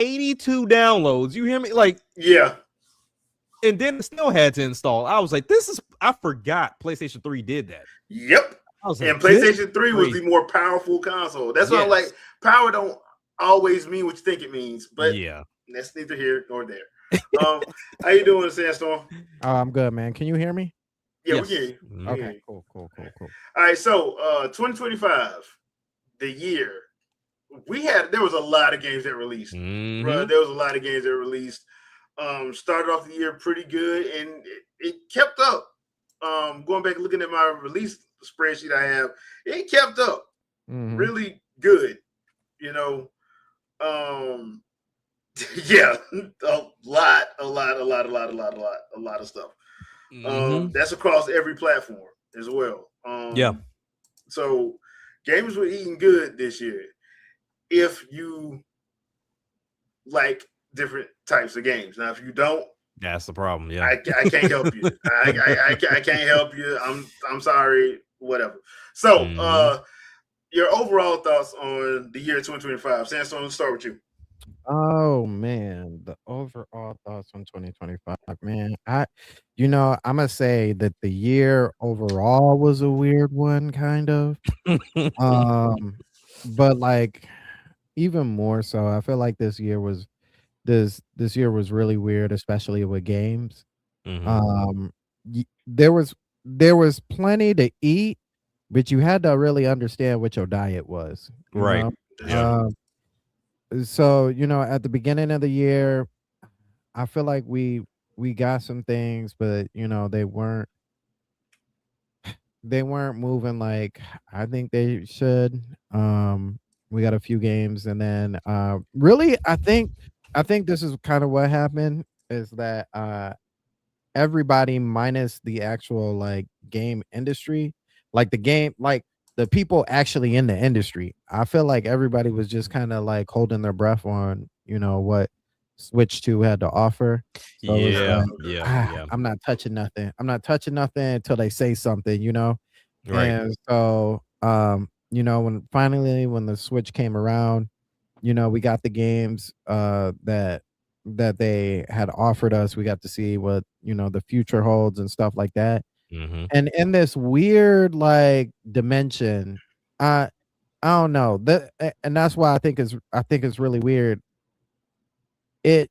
82 downloads. You hear me? Like, Yeah. and then it still had to install. I was like, I forgot PlayStation 3 did that. Yep. I was And like, this is PlayStation 3 was the crazy. more powerful console. That's why I'm like, Yes. power don't always mean what you think it means, but Yeah. that's neither here nor there. How you doing, Sandstorm? Oh, I'm good, man. Can you hear me? Yeah, we can hear Yes. you. We Mhm. can hear Okay, you. cool. All right, so 2025, the year, there was a lot of games that released. Mhm. There was a lot of games that released. Started off the year pretty good, and it kept up. Going back and looking at my release spreadsheet I have, it kept up Mm-hmm. really good. You know, um, yeah, a lot of stuff. Mhm. That's across every platform as well. Yeah. So games were eating good this year. If you like different types of games, now if you don't, That's the problem. Yeah. I can't help you. I can't help you. I'm sorry. Whatever. So, Mhm. your overall thoughts on the year 2025? Sandstone, let's start with you. Oh man, the overall thoughts on 2025, man. I'm gonna say that the year overall was a weird one, kind of. Um, but like even more so, I feel like this year was really weird, especially with games. Mhm. Um, there was plenty to eat, but you had to really understand what your diet was, you Right. know? That's Yeah. true. Um, so, at the beginning of the year, I feel like we got some things, but they weren't moving like I think they should. We got a few games, and then really, I think this is kind of what happened is that everybody minus the actual like game industry, like the people actually in the industry. I feel like everybody was just kind of like holding their breath on, what Switch 2 had to offer. So it was Yeah. like, Yeah. Yeah. I'm not touching nothing. I'm not touching nothing until they say something. Right. And so when the Switch came around, we got the games that they had offered us. We got to see what, the future holds and stuff like that. Mhm. And in this weird like dimension, I don't know. And that's why I think it's really weird. It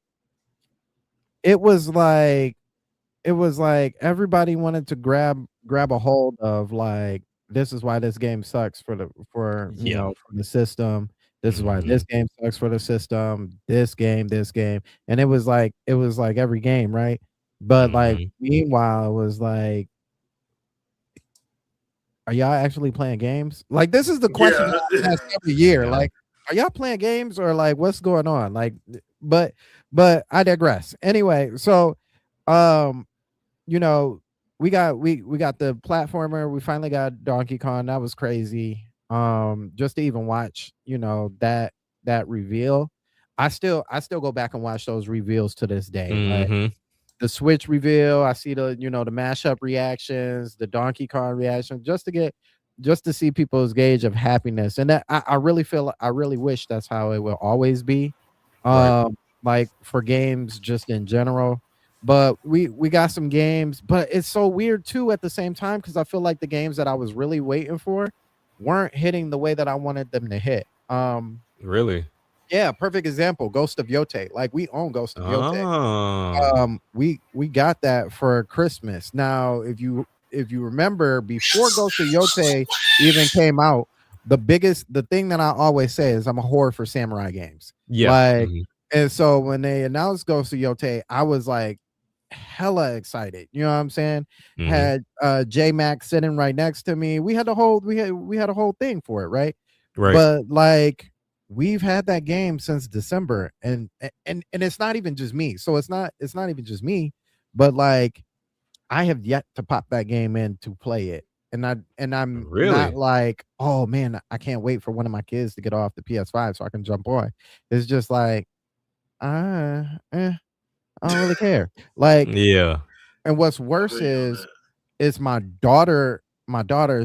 it was like it was like everybody wanted to grab a hold of like this is why this game sucks Yeah. for the system. This is why this Mhm. game sucks for the system. This game, and it was like every game, right? But like Mhm. meanwhile, it was like, are y'all actually playing games? Like this is the question Yeah. that I ask every year. Yeah. Like, are y'all playing games or like what's going on? Like, but but I digress. Anyway, so um you know, we got the platformer. We finally got Donkey Kong. That was crazy. Just to even watch, that reveal. I still go back and watch those reveals to this day. Like Mhm. the Switch reveal, I see the mashup reactions, the Donkey Kong reaction, just to see people's gauge of happiness. And that I really wish that's how it will always be. Right. Like for games just in general. But we got some games, but it's so weird too at the same time because I feel like the games that I was really waiting for weren't hitting the way that I wanted them to hit. Really. Yeah, perfect example, Ghost of Yote. Like we own Ghost of Yote. Ah. We got that for Christmas. Now, if you remember, before Ghost of Yote even came out, the thing that I always say is I'm a whore for samurai games. Yeah. Like, Mhm. and so when they announced Ghost of Yote, I was like hella excited. You know what I'm saying? Mhm. Had J Max sitting right next to me. We had a whole thing for it, right? Right. But like we've had that game since December, and it's not even just me. So it's not even just me, but like I have yet to pop that game in to play it. And I'm not Really. like, oh man, I can't wait for one of my kids to get off the PS5 so I can jump on. It's just like, I don't really care. Like, Yeah. and what's I worse feel you on that. is my daughter,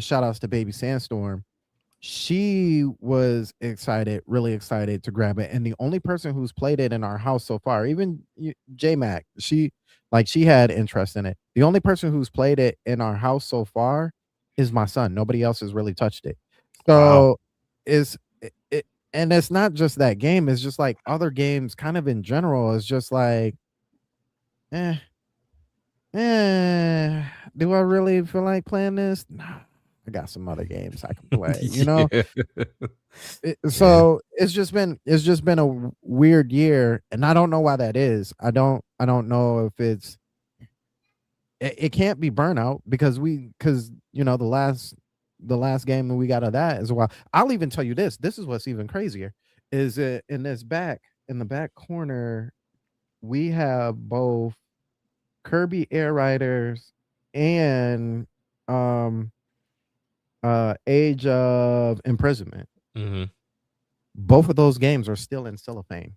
shout outs to baby Sandstorm. she was excited, really excited to grab it. And the only person who's played it in our house so far, even J Mac, she had interest in it. The only person who's played it in our house so far is my son. Nobody else has really touched it. Wow. So is it, and it's not just that game, it's just like other games kind of in general. It's just like, eh, do I really feel like playing this? Nah, I got some other games I can play, you know? Yeah. Yeah. So it's just been a weird year, and I don't know why that is. I don't know if it can't be burnout because the last game that we got of that is a while. I'll even tell you this. This is what's even crazier is in the back corner we have both Kirby Air Riders and um Age of Imprisonment. Mm-hmm. Both of those games are still in cellophane.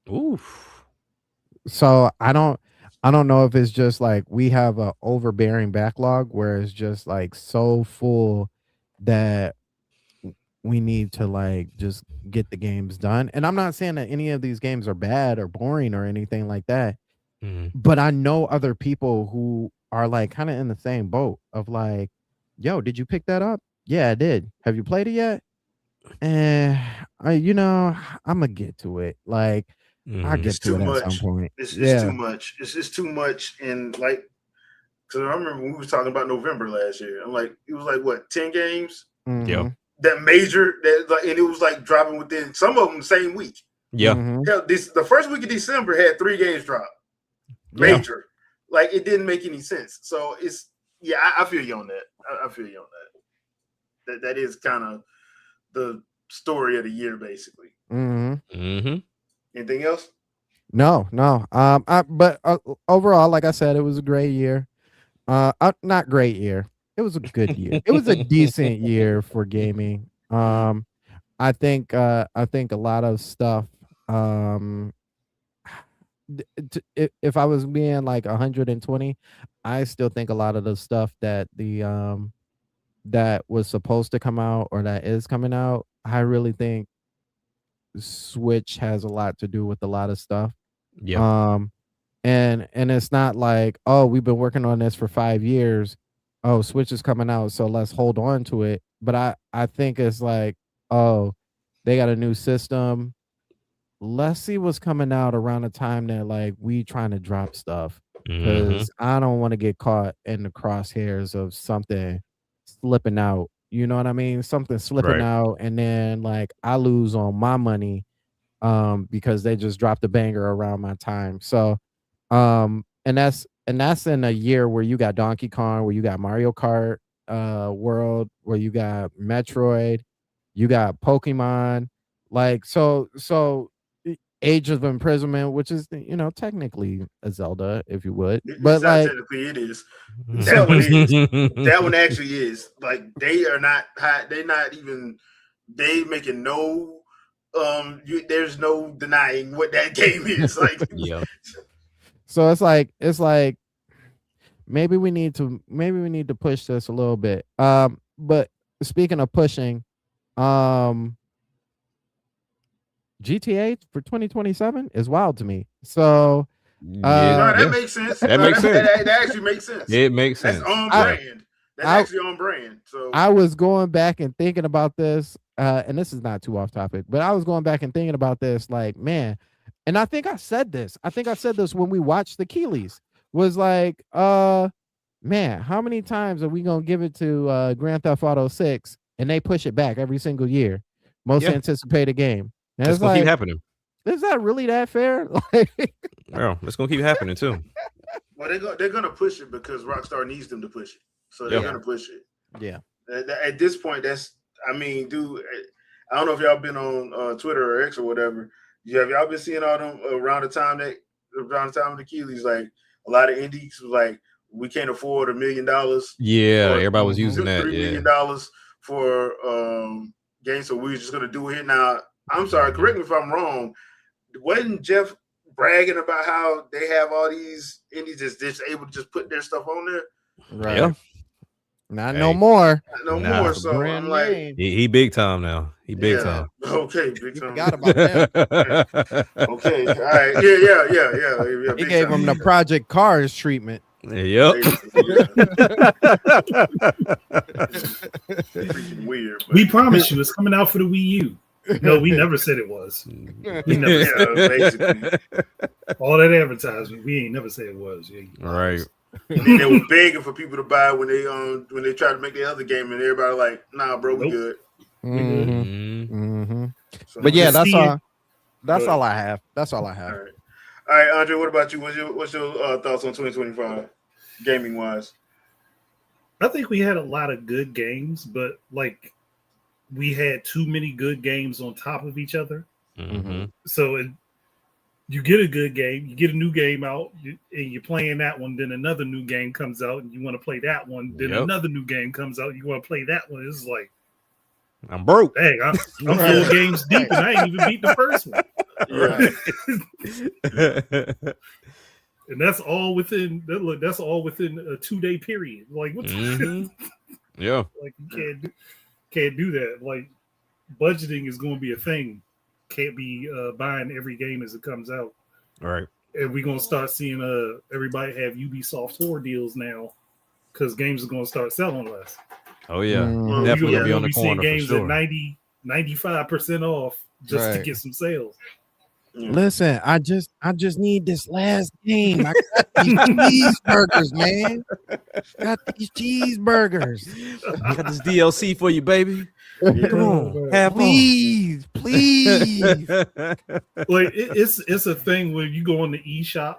Oof. So I don't know if it's just like we have a overbearing backlog where it's just like so full that we need to like just get the games done. And I'm not saying that any of these games are bad or boring or anything like that, Mm-hmm. but I know other people who are like kind of in the same boat of like, yo, did you pick that up? Yeah, I did. Have you played it yet? And I'm gonna get to it. Like I'll Mm-hmm. It's get to too it at some much. point. It's too Yeah. much. It's just too much. And like, because I remember when we was talking about November last year. I'm like, it was like what 10 games Yep. Mhm. that major that like, and it was like dropping within some of them the same week. Yeah. Mhm. Hell, the first week of December had 3 games drop Yeah. major. Like it didn't make any sense. So it's yeah, I feel you on that. I feel you on that. That is kind of the story of the year, basically. Mhm. Mm-hmm. Anything else? No, no. But overall, like I said, it was a great year. Not great year. It was a good year. It was a decent year for gaming. I think a lot of stuff. Um, if I was being like 120, I still think a lot of the stuff that was supposed to come out or that is coming out, I really think Switch has a lot to do with a lot of stuff. Yep. Um, and it's not like, oh, we've been working on this for 5 years. Oh, Switch is coming out, so let's hold on to it. But I think it's like, oh, they got a new system. Let's see what's coming out around the time that like we trying to drop stuff Mm-hmm. because I don't want to get caught in the crosshairs of something slipping out. You know what I mean? Something slipping Right. out, and then like I lose on my money because they just dropped a banger around my time. So and that's in a year where you got Donkey Kong, where you got Mario Kart World, where you got Metroid, you got Pokemon, like Age of Imprisonment, which is technically a Zelda, if you would, It's but not like technically it is. That one is. That one actually is. Like they are not high, they not even they making no there's no denying what that game is. Like Yep. so it's like maybe we need to push this a little bit. But speaking of pushing, um GTA for 2027 is wild to me. So Yeah. no, that Yeah. makes sense. That No, makes sense. that actually makes sense. It makes That's sense. on I Yeah. brand. That's I actually on brand. So I was going back and thinking about this, and this is not too off topic, but I was going back and thinking about this, like, man, and I think I said this. I think I said this when we watched the Keeleys. Was like, man, how many times are we gonna give it to Grand Theft Auto 6 and they push it back every single year? Most Yeah. anticipated game. And It's it's gonna keep like, happening. is that really that fair? Like, Well, it's gonna keep happening too. well they're gonna push it because Rockstar needs them to push it. So they're Yeah. gonna push it. yeah. At this point, that's I mean, dude, I don't know if y'all been on Twitter or X or whatever. Have y'all been seeing all them around the time of the Keeleys? Like a lot of indies was like, we can't afford $1 million Yeah. or Everybody was Mhm. using that. $3 Yeah. million for games, so we were just gonna do it. Now, I'm sorry, correct me if I'm wrong. Wasn't Jeff bragging about how they have all these indies just able to just put their stuff on there? Right. Yeah. Not Hey. no more. No Nah. more. So Brand I'm like, name. He big time now. He big yeah, time. okay, big time. Forgot about them. Okay, all right, yeah. He Big gave time. him the Project Cars treatment. Yep. Freaking weird. But We promise you, it's coming out for the Wii U. No, we never said it was. We never said yeah, basically. all that advertisement. We ain't never said it was. Yeah, you Right. And then they were begging for people to buy when they tried to make the other game, and everybody like, nah, bro, we Nope. good. Mhm. Mhm. Mhm. So, But yeah, Just that's seeing- all. That's Go all I have. That's all I all have. right, Andre. What about you? What's your thoughts on 2025, gaming wise? I think we had a lot of good games, but like we had too many good games on top of each other. Mhm. So you get a good game, you get a new game out, and you're playing that one. Then another new game comes out, and you want to play that one. Then Yep. another new game comes out, you want to play that one. It's like, I'm broke. dang, I'm 4 games deep, and I ain't even beat the first one. Yeah. And that's all within. That's all within a 2-day period. Like what? Mhm. Yeah. Like you can't do that. Like budgeting is going to be a thing. Can't be buying every game as it comes out. All right. And we're gonna start seeing everybody have Ubisoft tour deals now because games are gonna start selling less. Oh yeah. Mhm. Definitely You're gonna be on the be seeing corner for games sure. at 95% off just to Right. get some sales. Yeah. Listen, I just need this last game. I got these cheeseburgers, man. Got these cheeseburgers. Got this DLC for you, baby. Come on, have Please, please. Like it's a thing where you go on the eShop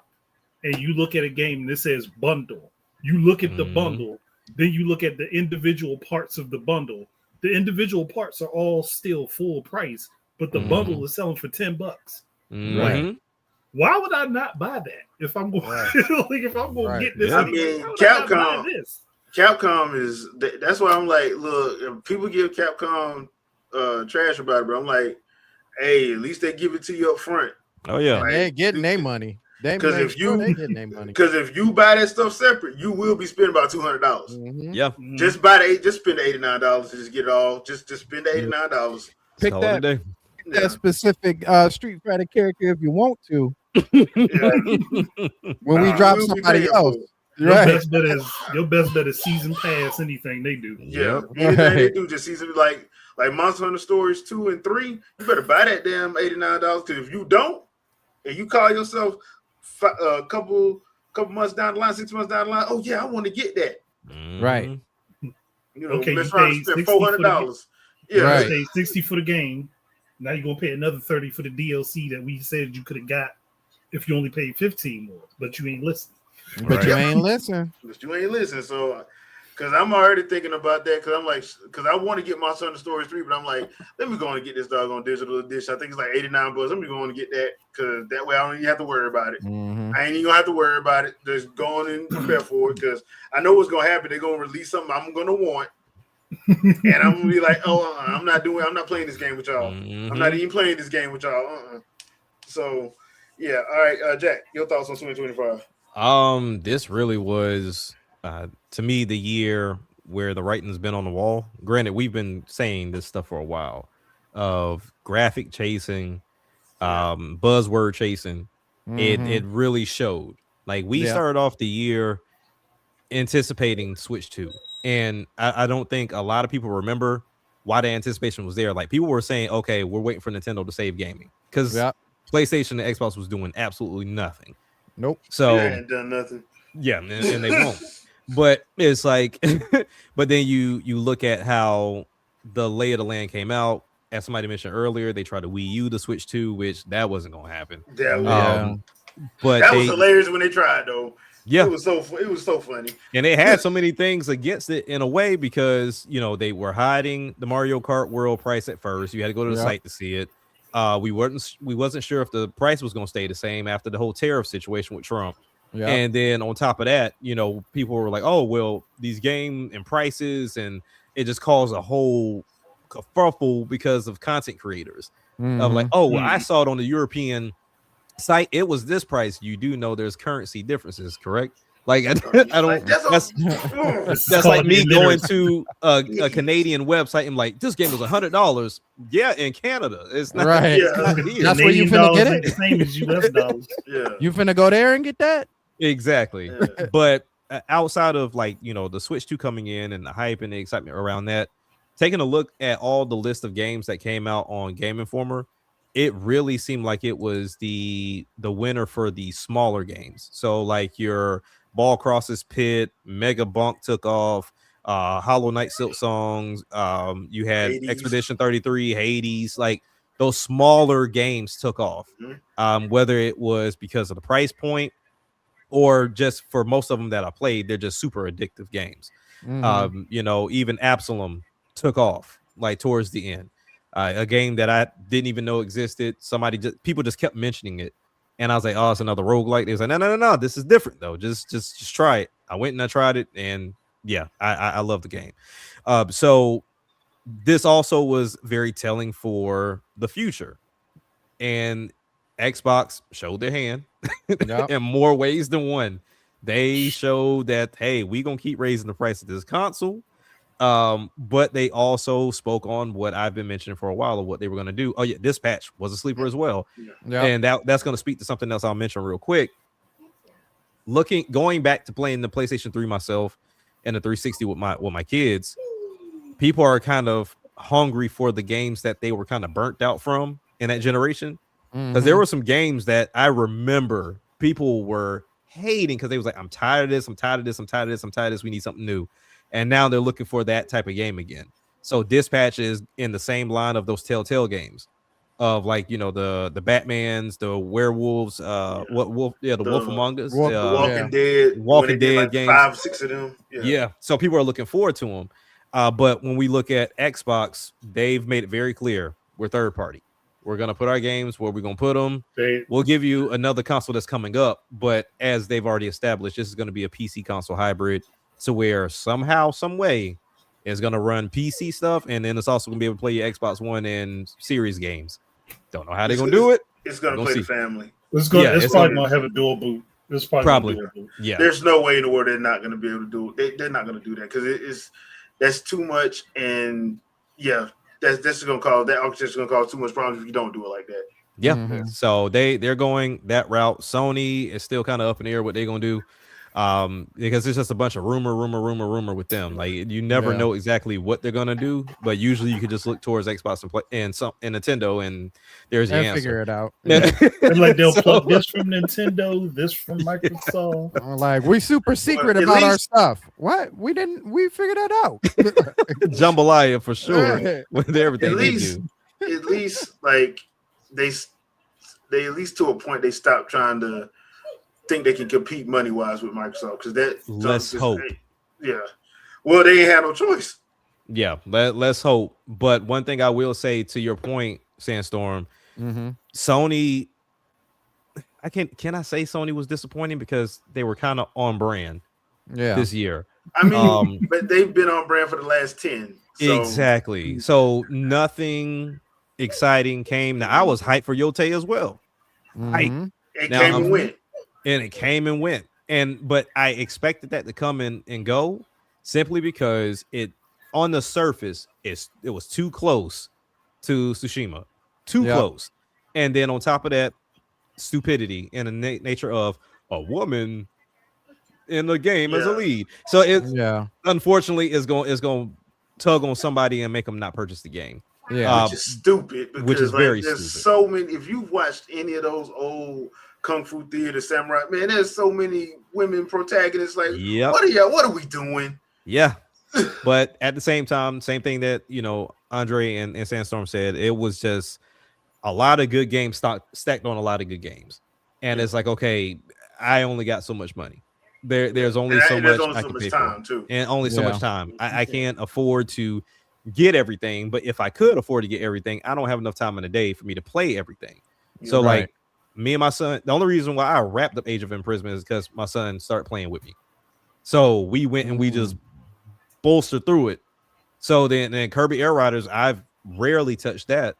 and you look at a game and it says bundle. You look at the Mhm. bundle, then you look at the individual parts of the bundle. The individual parts are all still full price, but the Mhm. bundle is selling for $10. Mhm. Why would I not buy that if I'm going? Right. Like if I'm going to Right. get this, Yeah. I anyway, mean, why would I not buy Capcom. this? Capcom is that's why I'm like, look, if people give Capcom trash about it, bro, I'm like, hey, at least they give it to you up front. Oh yeah. And they're getting their money. They 'Cause make if sure you- they getting their money. Because if you buy that stuff separate, you will be spending about $200. Mhm. Yeah. Mhm. Just spend the $89 to just get it all. Just spend the $89. Pick Call it a that, day. Yeah. that specific Street Fighter character if you want to. Yeah. When we Nah, drop we'll be somebody paying else. for it. Your Right. best bet is season pass anything they do. Yeah, Yep. anything they Right. do, just season like Monster Hunter Stories 2 and 3. You better buy that damn $89. Because if you don't, and you call yourself a couple months down the line, 6 months down the line, oh yeah, I want to get that. Right. Mhm. You know, Okay, mess you around paid and spend 60 for the $400. Yeah, Right. You paid 60 for the game. Now you're gonna pay another 30 for the DLC that we said you could have got if you only paid 15 more, but you ain't listening. But you Right. ain't listen. but you ain't listening. So, because I'm already thinking about that. Because I'm like, because I want to get Monster Hunter Stories 3, but I'm like, let me go and get this doggone digital edition. I think it's like $89. Let me go and get that because that way I don't even have to worry about it. Mhm. I ain't even gonna have to worry about it. Just going and prepare for it because I know what's gonna happen. They're gonna release something I'm gonna want, and I'm gonna be like, oh, I'm not playing this game with y'all. I'm not even playing this game with y'all. So, yeah. All right, Jack, your thoughts on 2025? This really was to me the year where the writing's been on the wall. Granted, we've been saying this stuff for a while of graphic chasing, buzzword chasing. It really showed. Like we Yeah. started off the year anticipating Switch 2. And I don't think a lot of people remember why the anticipation was there. Like people were saying, okay, we're waiting for Nintendo to save gaming. Because Yeah. PlayStation and Xbox was doing absolutely nothing. Nope. So They ain't done nothing. yeah, and they won't. But it's like, but then you look at how the lay of the land came out. As somebody mentioned earlier, they tried to Wii U the Switch 2, which that wasn't gonna happen. That was, Yeah. But that they, was hilarious when they tried though. yeah, It was so funny. and they had so many things against it in a way because they were hiding the Mario Kart World price at first. You had to go to the Yeah. site to see it. We wasn't sure if the price was gonna stay the same after the whole tariff situation with Trump. Yeah. And then on top of that, people were like, oh, well, these game and prices, and it just caused a whole kerfuffle because of content creators of like, oh, well, I Mhm. saw it on the European site. It was this price. You do know there's currency differences, correct? Like I Like, don't. That's This is that's like called me going illiteracy. to a Canadian website and like this game is $100. Yeah, in Canada, it's not. Right. It's not here. That's where you Canadian finna get dollars ain't the it. same as US dollars. yeah. You finna go there and get that? Exactly. Yeah. But outside of like, the Switch 2 coming in and the hype and the excitement around that, taking a look at all the list of games that came out on Game Informer, it really seemed like it was the winner for the smaller games. So like your Ball Crosses Pit, Mega Bunk took off, Hollow Knight Silk Songs, you had Hades. Expedition 33, Hades, like those smaller games took off. Whether it was because of the price point or just for most of them that I played, they're just super addictive games. Even Absalom took off like towards the end. A game that I didn't even know existed. People just kept mentioning it. And I was like, oh, it's another roguelike. They was like, no, this is different though. Just try it. I went and I tried it, and yeah, I love the game. So this also was very telling for the future. And Xbox showed their hand in more ways than one. They showed that, hey, we gonna keep raising the price of this console. But they also spoke on what I've been mentioning for a while of what they were going to do. Oh yeah, Dispatch was a sleeper as well. And that's going to speak to something else I'll mention real quick. Going back to playing the PlayStation 3 myself and the 360 with my kids, people are kind of hungry for the games that they were kind of burnt out from in that generation. Because there were some games that I remember people were hating because they was like, I'm tired of this, I'm tired of this, I'm tired of this, I'm tired of this. We need something new. And now they're looking for that type of game again. So Dispatch is in the same line of those Telltale games of like, the Batmans, the werewolves, the Wolf Among Us, Walking Dead like games. 5-6 of them. Yeah. So people are looking forward to them. But when we look at Xbox, they've made it very clear we're third party. We're going to put our games where we're going to put them. We'll give you another console that's coming up. But as they've already established, this is going to be a PC console hybrid. So where somehow, some way, it's going to run PC stuff. And then it's also going to be able to play your Xbox One and Series games. Don't know how they're going to do it. It's going to play the family. It's probably going to have a dual boot. It's probably. Dual boot. Yeah. There's no way in the world they're not going to be able to do it. They're not going to do that because that's too much. And yeah, that's going to cause that architecture going to cause too much problems if you don't do it like that. Yeah. So they're going that route. Sony is still kind of up in the air what they're going to do. Because it's just a bunch of rumor with them. Like you never know exactly what they're gonna do, but usually you can just look towards Xbox and play and Nintendo, and there's your answer. Figure it out. Like they'll plug this from Nintendo, this from Microsoft. Like we super secret about our stuff. What? We figured that out. Jambalaya for sure with everything they do. At least like they at least to a point they stop trying to think they can compete money wise with Microsoft because let's hope. Well, they ain't had no choice. Yeah, let's hope. But one thing I will say to your point, Sandstorm, Sony. Can I say Sony was disappointing because they were kind of on brand this year. I mean, but they've been on brand for the last 10. So. Exactly. So nothing exciting came. Now I was hyped for Yote as well. It came and went. And it came and went. But I expected that to come in and go simply because it on the surface it was too close to Tsushima. Too close. And then on top of that, stupidity and the nature of a woman in the game as a lead. So unfortunately is going to tug on somebody and make them not purchase the game. Yeah, which is stupid because which is very there's stupid. So many. If you've watched any of those old Kung Fu Theater Samurai, man, there's so many women protagonists. Like, what are we doing? Yeah. But at the same time, same thing that Andre and Sandstorm said, it was just a lot of good games stacked on a lot of good games. And it's like, okay, I only got so much money. There's only so much I can pay for. Too. And only so much time. I can't afford to get everything, but if I could afford to get everything, I don't have enough time in a day for me to play everything. So like me and my son, the only reason why I wrapped up Age of Imprisonment is because my son started playing with me. So we went and we just bolstered through it. So then Kirby Air Riders, I've rarely touched that.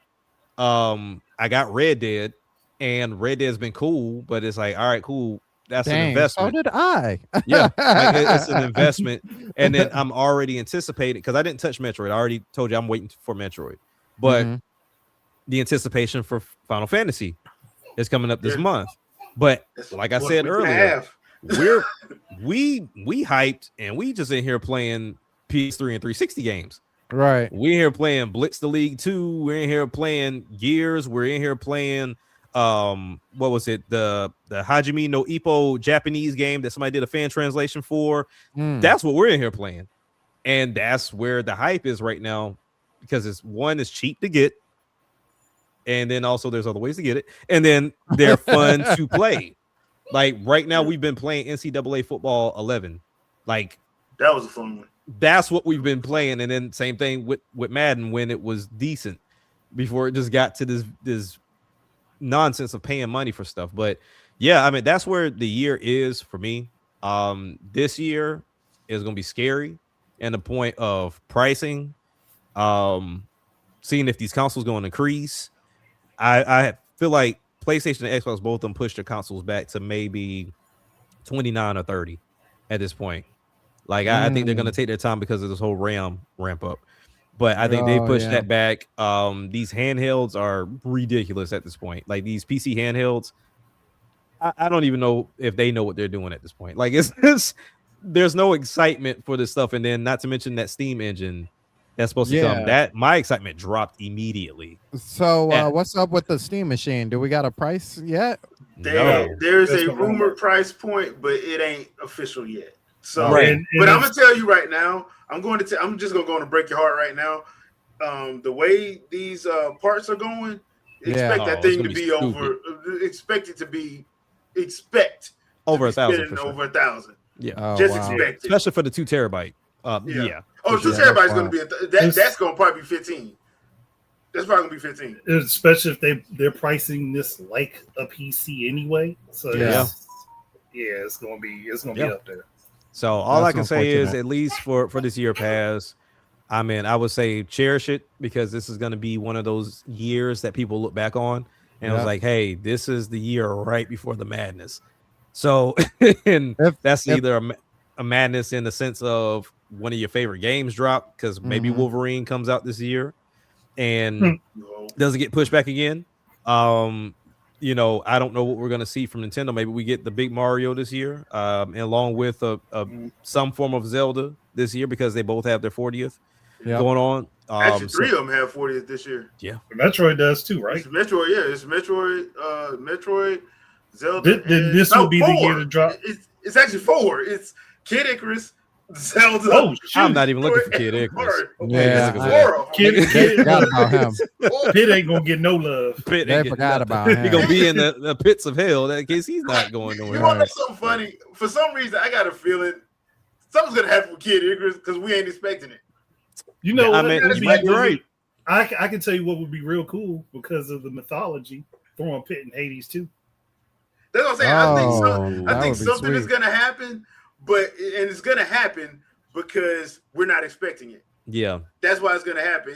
I got Red Dead, and Red Dead's been cool, but it's like, all right, cool. that's an Dang, so investment. did I. Yeah, like it's an investment, and then I'm already anticipating because I didn't touch Metroid. I already told you I'm waiting for Metroid, but Mhm. the anticipation for Final Fantasy is coming up this Yeah. month. But That's like I what, said week and a earlier, half. we hyped and we just in here playing PS3 and 360 games. Right. We're in here playing Blitz the League 2. We're in here playing Gears. We're in here playing what was it? The Hajime no Ippo Japanese game that somebody did a fan translation for. Mm. That's what we're in here playing. And that's where the hype is right now because it's cheap to get. And then also there's other ways to get it. And then they're fun to play. Like right now we've been playing NCAA football 11. Like That was a fun one. that's what we've been playing. And then same thing with Madden when it was decent before it just got to this nonsense of paying money for stuff. But yeah, I mean that's where the year is for me. This year is gonna be scary and the point of pricing, seeing if these consoles going to increase. I feel like PlayStation and Xbox both of them push their consoles back to maybe 29 or 30 at this point. Like I think they're gonna take their time because of this whole RAM ramp up. But I think they Oh, pushed yeah. that back. These handhelds are ridiculous at this point. Like these PC handhelds, I don't even know if they know what they're doing at this point. Like it's there's no excitement for this stuff, and then not to mention that Steam engine that's supposed to come. Yeah. That my excitement dropped immediately. So Yeah. what's up with the Steam machine? Do we got a price yet? There's That's a what I'm rumored price point, but it ain't official yet. So, Right. but I'm gonna tell you right now, I'm just gonna go on and break your heart right now. The way these parts are going, expect Yeah. that Oh, it's thing gonna to be be over. Expect it to be over to be 1,000 spending for sure. over 1,000. Yeah, Oh, Just wow. expect it. especially for the 2 terabyte. Yeah. Yeah. Oh, for 2 sure. terabytes That's going to be that's going to probably be 15. That's probably going to be 15. Especially if they're pricing this like a PC anyway. So Yeah. it's gonna be Yeah. up there. So all That's I can say is, unfortunate. at least for this year pass, I mean, I would say cherish it because this is going to be one of those years that people look back on and it was Yep. like, hey, this is the year right before the madness. So, and that's if- either a madness in the sense of one of your favorite games drop because maybe Mhm. Wolverine comes out this year and No. doesn't get pushed back again. You know, I don't know what we're gonna see from Nintendo. Maybe we get the big Mario this year, and along with some form of Zelda this year because they both have their 40th Yep. going on. Actually, 3 of them have 40th this year. Yeah, Metroid does too, right? It's Metroid, yeah. It's Metroid, Zelda. Then this will be the year to drop. It's actually 4. It's Kid Icarus, Zelda. Oh, shoot. I'm not even looking for Kid Icarus. Yeah, It's 4 of them. Kid, They forgot about him. Pit ain't gonna get no love. Pitt They ain't getting forgot nothing. about He him. gonna be in the pits of hell. That case he's not going You nowhere. want to know something funny? For some reason, I got a feeling something's gonna happen with Kid Icarus because we ain't expecting it. You know, I what mean, would you be- might be right. I can tell you what would be real cool because of the mythology. Throwing Pit in Hades too. That's what I'm saying. Oh, I that think would be something is sweet. gonna happen, and it's gonna happen because we're not expecting it. Yeah, That's why it's gonna happen.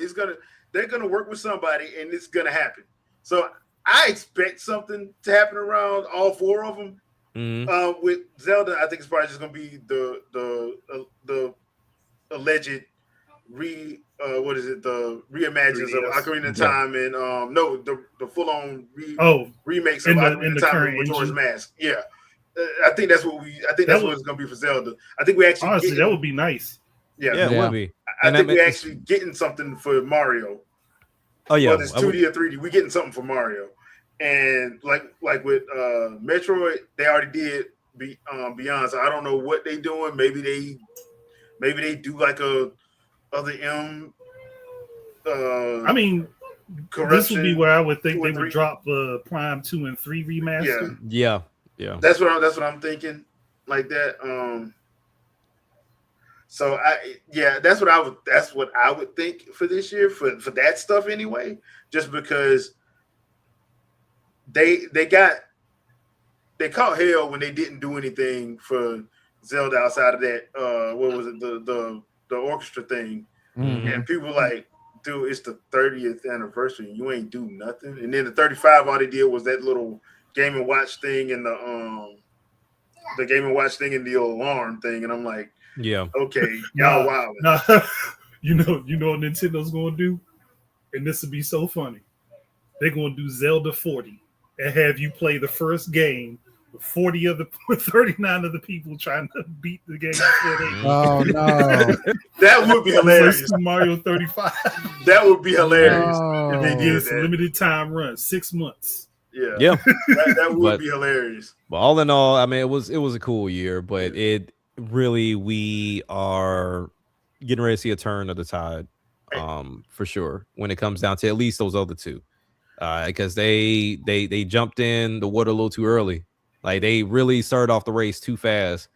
They're gonna work with somebody, and it's gonna happen. So I expect something to happen around all 4 of them. Mhm. With Zelda, I think it's probably just gonna be the alleged the reimagines of 3DS. Ocarina of Yeah. Time and the full on remakes of in the Ocarina of Time current with Majora's engine. Mask. Yeah. I think that's what it's gonna be for Zelda. I think we actually Honestly, that would be nice. yeah, yeah. it would be. I And think that we're makes- actually getting something for Mario. Oh yeah, Whether it's 2D or 3D, we're getting something for Mario. And like with Metroid, they already did Beyond. So I don't know what they doing. Maybe they do like a other M. I mean, corruption. this would be where I would think 2 they and 3. would drop Prime 2 and 3 remaster. Yeah. yeah. That's what I'm thinking. Like that. So that's what I would think for this year for that stuff anyway. Just because they caught hell when they didn't do anything for Zelda outside of that. What was it? The orchestra thing. Mhm. And people were like, dude, it's the 30th anniversary. You ain't do nothing. And then the 35, all they did was that little Game and Watch thing in the the Game and Watch thing and the alarm thing, and I'm like, Yeah. okay, y'all wild. Nah, you know what Nintendo's gonna do, and this would be so funny. They're gonna do Zelda 40 and have you play the first game with 40 of the 39 of the people trying to beat the game before they. Oh no! That would be hilarious. Super Mario 35. That would be hilarious No. if they Yeah, did it's a that. limited time run, 6 months. Yeah, Yeah. that would But- be hilarious. But all in all, I mean, it was a cool year, but it really, we are getting ready to see a turn of the tide, for sure, when it comes down to at least those other two, because they jumped in the water a little too early. Like they really started off the race too fast,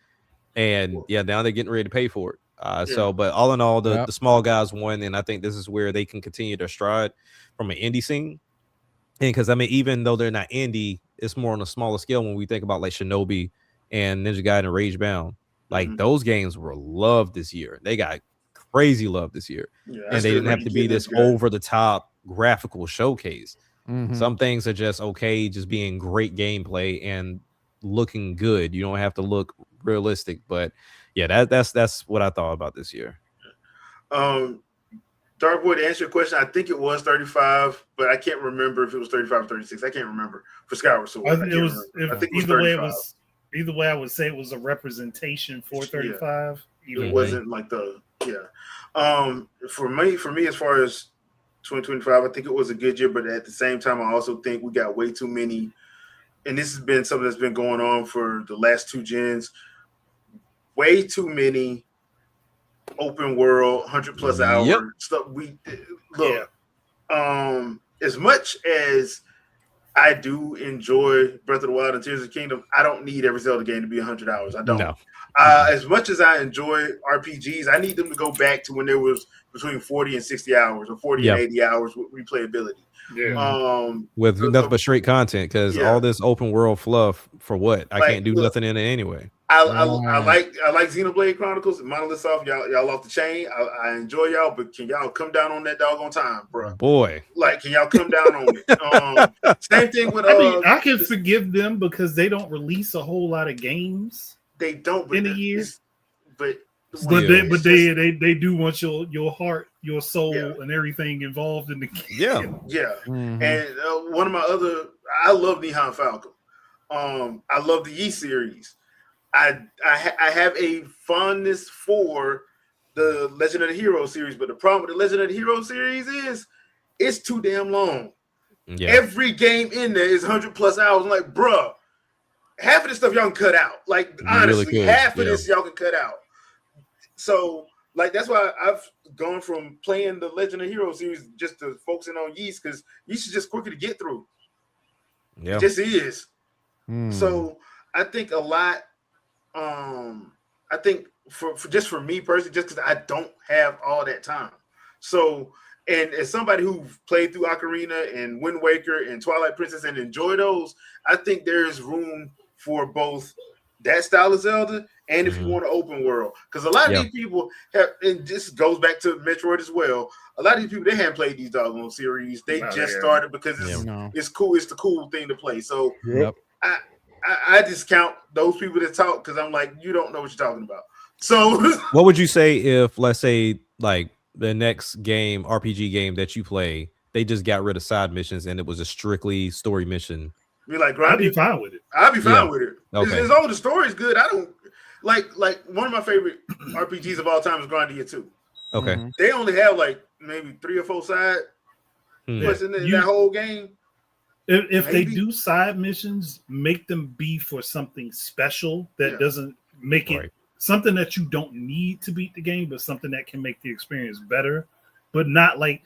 and yeah, now they're getting ready to pay for it. So, but all in all, the small guys won, and I think this is where they can continue their stride from an indie scene. And because I mean, even though they're not indie, it's more on a smaller scale when we think about like Shinobi and Ninja Gaiden and Rage Bound. Like those games were loved this year. They got crazy love this year, and they didn't have to be this over the top graphical showcase. Some things are just okay, just being great gameplay and looking good. You don't have to look realistic, but yeah, that's what I thought about this year. Darkwood, to answer your question, I think it was 35, but I can't remember if it was 35 or 36. I can't remember for Skyward Sword. I think it was either way. Either way, I would say it was a representation for 35. It wasn't like the For me, as far as 2025, I think it was a good year, but at the same time, I also think we got way too many. And this has been something that's been going on for the last two gens. Way too many open world 100+ hour stuff. We look, as much as I do enjoy Breath of the Wild and Tears of the Kingdom, I don't need every Zelda game to be 100 hours. I don't. As much as I enjoy RPGs, I need them to go back to when there was between 40 and 60 hours or 40 and 80 hours with replayability. With nothing but straight content, because all this open world fluff for what? I can't do nothing in it anyway. I like Xenoblade Chronicles and Monolith Soft. Y'all off the chain. I enjoy y'all, but can y'all come down on that doggone time, bro? Boy, like, can y'all come down on it? Same thing with. I mean, I can forgive them because they don't release a whole lot of games. They don't in a year, but they do want your heart, your soul, and everything involved in the game. And one of my I love Nihon Falcon. I love the Yi series. I have a fondness for the Legend of the Hero series, but the problem with the Legend of the Hero series is it's too damn long. Every game in there is 100+ hours. I'm like, bruh, half of this stuff y'all can cut out. Like, honestly, really half of this y'all can cut out. So, like, that's why I've gone from playing the Legend of Hero series just to focusing on Yeast, because Yeast is just quicker to get through. It just is. So I think a lot. I think for me personally, just because I don't have all that time. So, and as somebody who played through Ocarina and Wind Waker and Twilight Princess and enjoy those, I think there's room for both that style of Zelda and if you want an open world. Because a lot of these people have, and this goes back to Metroid as well, a lot of these people, they haven't played these doggone series. They started because it's cool. It's the cool thing to play. So I discount those people that talk because I'm like, you don't know what you're talking about. So what would you say if, let's say, like the next game, RPG game that you play, they just got rid of side missions and it was a strictly story mission? I'd be fine with it. I'd be fine with it. Okay. As long as the story's good, I don't like one of my favorite RPGs of all time is Grandia 2. Okay. They only have like maybe 3 or 4 side quests in that whole game. If they do side missions, make them be for something special that doesn't make it something that you don't need to beat the game, but something that can make the experience better, but not like,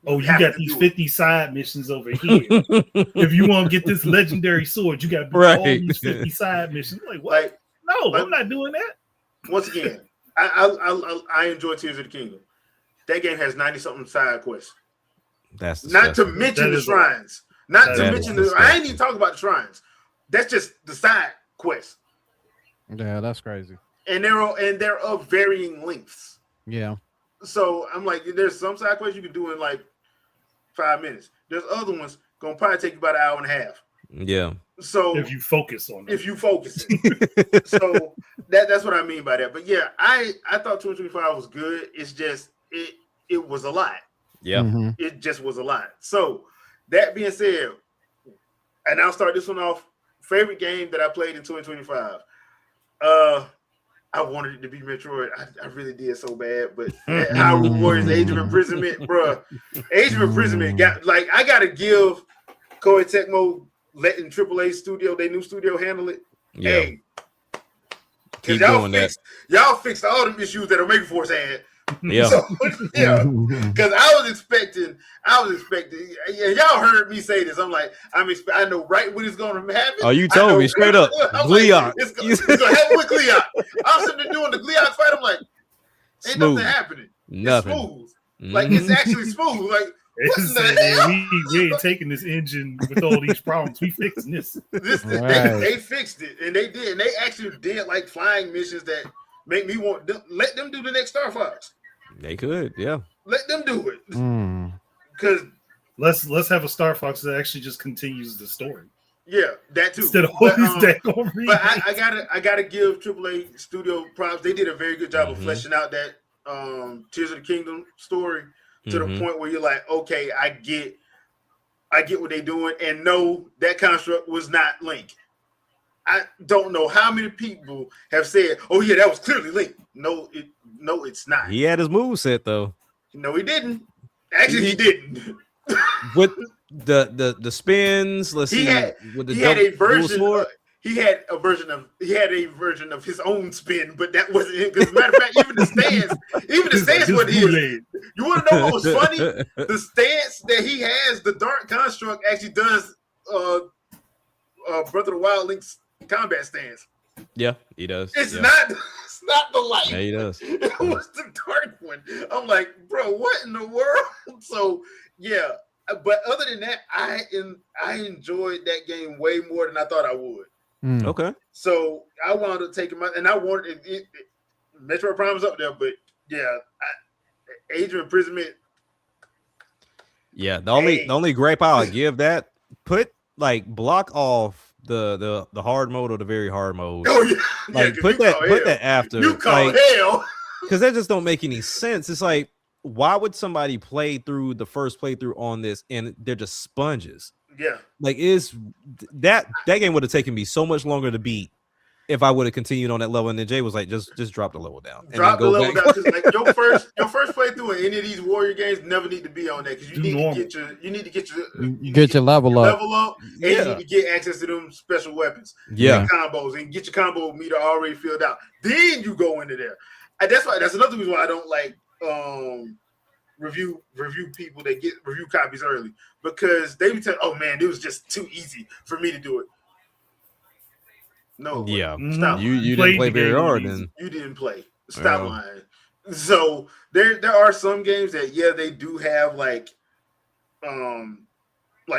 oh, you got these 50 side missions over here. If you want to get this legendary sword, you got to do all these 50 side missions. Like, what? I'm not doing that. Once again, I enjoy Tears of the Kingdom. That game has 90-something side quests. That's not to mention the shrines. Not to mention I ain't even talking about the shrines. That's just the side quests. Yeah, that's crazy. And they're of varying lengths. Yeah. So I'm like, there's some side quests you can do in like 5 minutes. There's other ones gonna probably take you about an hour and a half. Yeah. So if you focus on it. if you focus it. So that's what I mean by that. But yeah, I thought 2025 was good. It's just it was a lot. Yeah. Mm-hmm. It just was a lot. So that being said, and I'll start this one off. Favorite game that I played in 2025. I wanted it to be Metroid. I really did so bad, but Hyrule Warriors Age of Imprisonment, bro. Age of Imprisonment got like I gotta give Koei Tecmo letting AAA studio, their new studio, handle it. Yeah. Hey, Keep y'all doing y'all fixed all the issues that Omega Force had. Yeah. So, yeah, because I was expecting, yeah, y'all heard me say this. I'm like, I know right when it's going to happen. Oh, you told me straight up. Gleeok. Like, it's going to happen with Gleeok. I'm sitting there doing the Gleeok fight. I'm like, ain't Smooth. nothing happening. Nothing. It's smooth. Like, it's actually smooth. Like, what in the hell? We ain't taking this engine with all these problems. We fixing this. They fixed it, and they did. And they actually did like flying missions that make me want them, let them do the next Star Fox. They could, yeah. Let them do it. Because let's have a Star Fox that actually just continues the story. Yeah, that too. Instead of all these but I gotta give AAA Studio props. They did a very good job of fleshing out that Tears of the Kingdom story to the point where you're like, okay, I get what they're doing, and no, that construct was not Link. I don't know how many people have said, "Oh yeah, that was clearly Link." No, it's not. He had his moveset though. No, he didn't. Actually, he didn't. With the spins, let's see. With the he had a version. He had a version of his own spin, but that wasn't it. Because matter of fact, even the stance, what he is. You want to know what was funny? The stance that he has, the dark construct, actually does Breath of the Wild Link's combat stance. Yeah, he does. It's not the light. Yeah, he does. It was the dark one. I'm like, bro, what in the world? So yeah, but other than that, I enjoyed that game way more than I thought I would. Okay. So I wound up taking and I wanted it. Metroid Prime is up there, but yeah, Age of Imprisonment. Yeah, the only gripe I'll give that, block off the hard mode or the very hard mode. Oh yeah, like put that after. You call hell because that just don't make any sense. It's like, why would somebody play through the first playthrough on this and they're just sponges? Yeah, like that game would have taken me so much longer to beat if I would have continued on that level. And then Jay was like, just drop the level down. Drop the level down. Like your first playthrough in any of these Warrior games never need to be on that because you need to get your level up. And you need to get access to them special weapons. Yeah, combos and get your combo meter already filled out. Then you go into there. That's another reason why I don't like review people that get review copies early because they would tell, oh man, it was just too easy for me to do it. No, yeah, stop. You didn't play very hard, and you didn't play. Stop lying. So there are some games that they do have like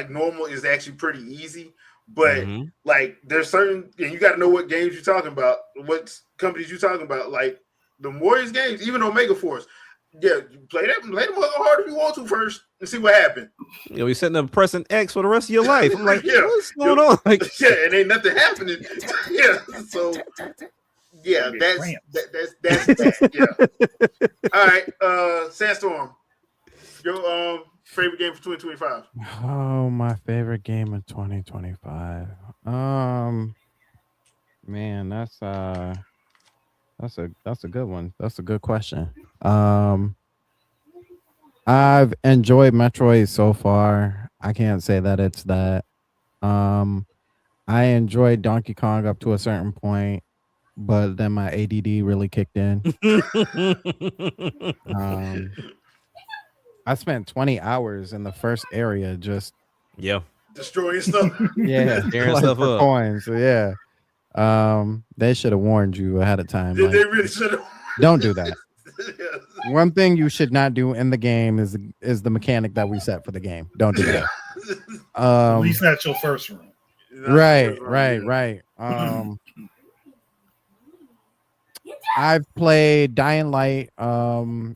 normal is actually pretty easy, but like there's certain and you got to know what games you're talking about, what companies you're talking about, like the Warriors games, even Omega Force. Yeah, play them hard if you want to first and see what happened. You're sitting there pressing X for the rest of your life. I'm like, what's going on? Like, and ain't nothing happening. Yeah, so yeah, that's that. Yeah. All right, Sandstorm, your favorite game for 2025? Oh, my favorite game in 2025. Man, that's a good one. That's a good question. I've enjoyed Metroid so far. I can't say that it's that. I enjoyed Donkey Kong up to a certain point, but then my ADD really kicked in. I spent 20 hours in the first area just destroying stuff. Yeah, tearing stuff up. Coins. So yeah. They should have warned you ahead of time. They really should have. Don't do that. One thing you should not do in the game is the mechanic that we set for the game. Don't do that. At least not your first run. Right. I've played Dying Light, the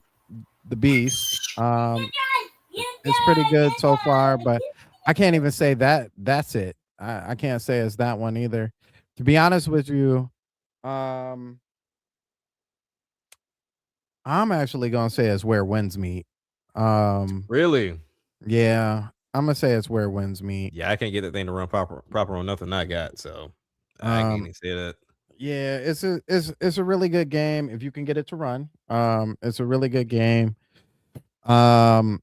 Beast. It's pretty good so far, but I can't even say that that's it. I can't say it's that one either. To be honest with you, um, I'm actually gonna say it's Where Winds Meet. Um, Really? yeah, I'm gonna say it's Where Winds Meet. Yeah, I can't get that thing to run proper on nothing I got, so I can't Um, even say that. yeah, it's a really good game if you can get it to run. It's a really good game. Um,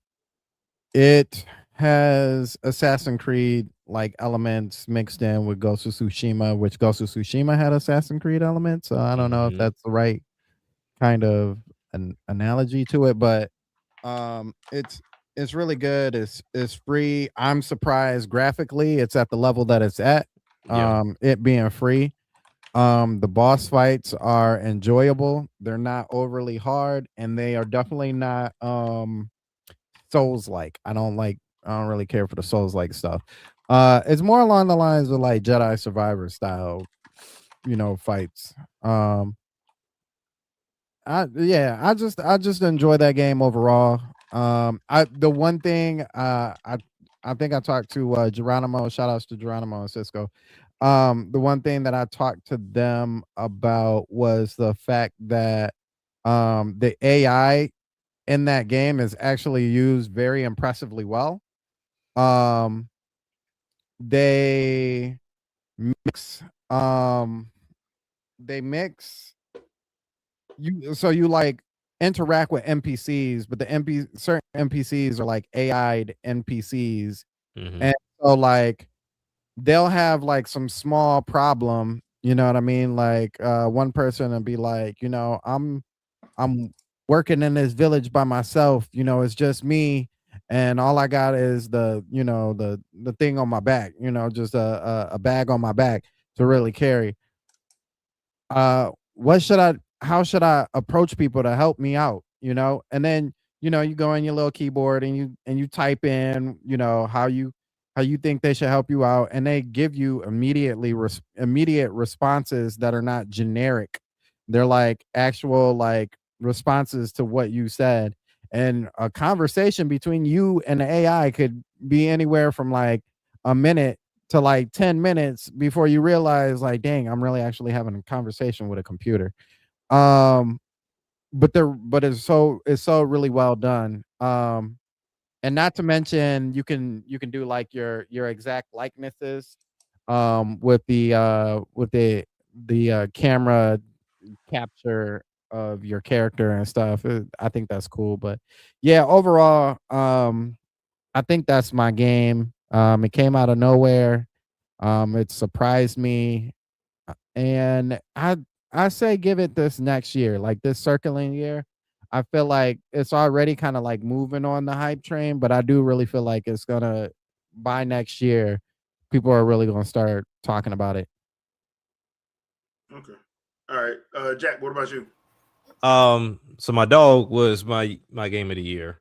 it has Assassin's Creed like elements mixed in with Ghost of Tsushima, which Ghost of Tsushima had Assassin's Creed elements. So I don't know if Mhm. that's the right kind of an analogy to it, but it's really good. It's free. I'm surprised graphically it's at the level that it's at. Yeah. It being free. The boss fights are enjoyable. They're not overly hard, and they are definitely not Souls like. I don't really care for the Souls like stuff. It's more along the lines of like Jedi Survivor style, fights. I just enjoy that game overall. I the one thing I think I talked to Geronimo. Shout outs to Geronimo and Cisco. The one thing that I talked to them about was the fact that the AI in that game is actually used very impressively well. Um, they mix they mix you like interact with NPCs, but the certain NPCs are like AI'd NPCs. Mhm. And so like they'll have like some small problem, you know what I mean? Like one person will be like, I'm working in this village by myself, it's just me and all I got is the thing on my back, just a bag on my back to really carry. What should I how should I approach people to help me out, and then you go on your little keyboard and you type in how you think they should help you out, and they give you immediate responses that are not generic. They're like actual like responses to what you said, and a conversation between you and the AI could be anywhere from like a minute to like 10 minutes before you realize like, dang, I'm really actually having a conversation with a computer. Um, but it's so really well done. And not to mention you can do like your exact likenesses with the camera capture of your character and stuff. I think that's cool. But yeah, overall, I think that's my game. It came out of nowhere. It surprised me, and I say give it this next year, like this circling year. I feel like it's already kind of like moving on the hype train, but I do really feel like it's gonna by next year, people are really gonna start talking about it. Okay. All right. Jack, what about you? So my dog was my game of the year.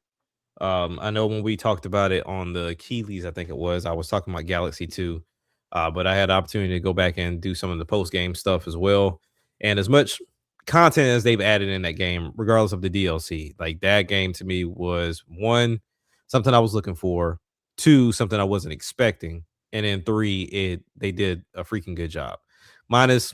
I know when we talked about it on the Keeleys, I think it was, I was talking about Galaxy 2. But I had the opportunity to go back and do some of the post game stuff as well. And as much content as they've added in that game, regardless of the DLC, like that game to me was one, something I was looking for, two, something I wasn't expecting, and then three, they did a freaking good job. Minus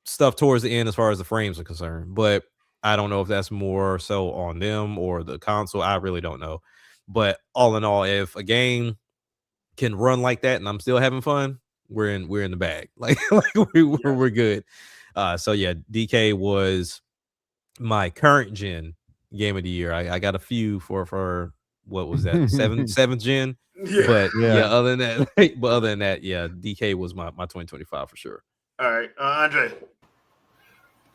stuff towards the end as far as the frames are concerned, but I don't know if that's more so on them or the console. I really don't know. But all in all, if a game can run like that and I'm still having fun, we're in the bag. Like Yeah. we're good. So yeah, DK was my current gen game of the year. I got a few for what was that, seventh gen. Yeah. But yeah, Yeah. other than that, but other than that, yeah, DK was my 2025 for sure. All right. Andre.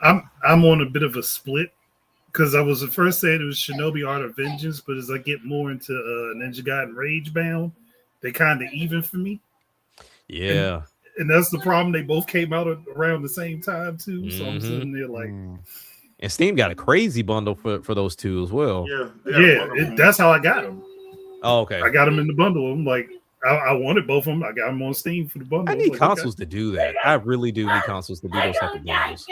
I'm on a bit of a split because I was at first saying it was Shinobi Art of Vengeance, but as I get more into Ninja Gaiden Rage Bound, they kind of even for me. And Yeah. and that's the problem. They both came out around the same time too. So I'm Hmm. sitting there like, Mm. And Steam got a crazy bundle for those two as well. Yeah. They got a yeah, bundle for 'em. that's how I got them. Oh, okay. I got them in the bundle. I'm like, I wanted both of them. I got them on Steam for the I bundle. I was need like, okay. consoles to do that. I really do need consoles to do those type of bundles.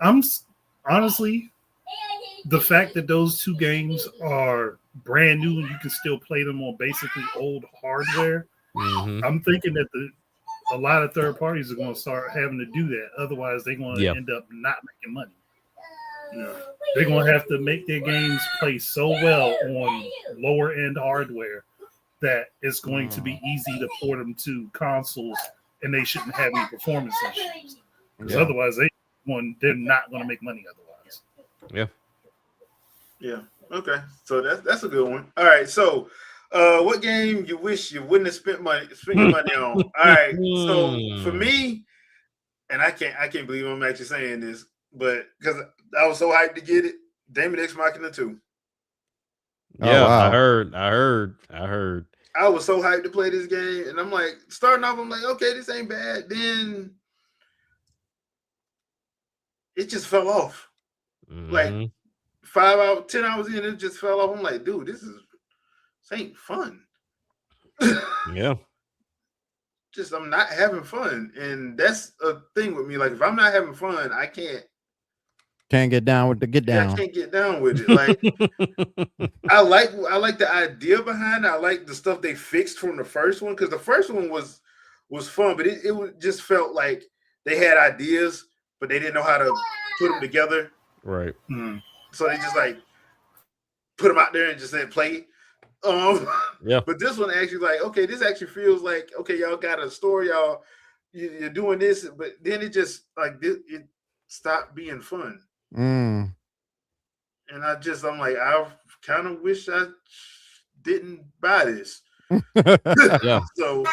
I'm honestly, the fact that those two games are brand new and you can still play them on basically old hardware I'm thinking that a lot of third parties are going to start having to do that. Otherwise, they're going to end up not making money. They're going to have to make their games play so well on lower end hardware that it's going to be easy to port them to consoles, and they shouldn't have any performance issues. Because otherwise, they're not going to make money otherwise. Yeah. Okay. So that's a good one. All right. So, what game you wish you wouldn't have spent your money on? All right. So for me, and I can't believe I'm actually saying this, but because I was so hyped to get it, Daemon X Machina 2. Yeah, wow. I heard. I was so hyped to play this game, and I'm like, starting off, I'm like, okay, this ain't bad. Then it just fell off. Like 10 hours in, it just fell off. I'm like, dude, this ain't fun. Yeah. Just I'm not having fun, and that's a thing with me. Like if I'm not having fun, I can't get down with the get down. I can't get down with it. Like I like the idea behind it. I like the stuff they fixed from the first one, because the first one was fun, but it just felt like they had ideas, but they didn't know how to put them together. Right. So they just like put them out there and just said play. But this one actually like, okay, this actually feels like, okay, y'all got a story, you're doing this, but then it just like it stopped being fun. And I'm like, I kind of wish I didn't buy this. So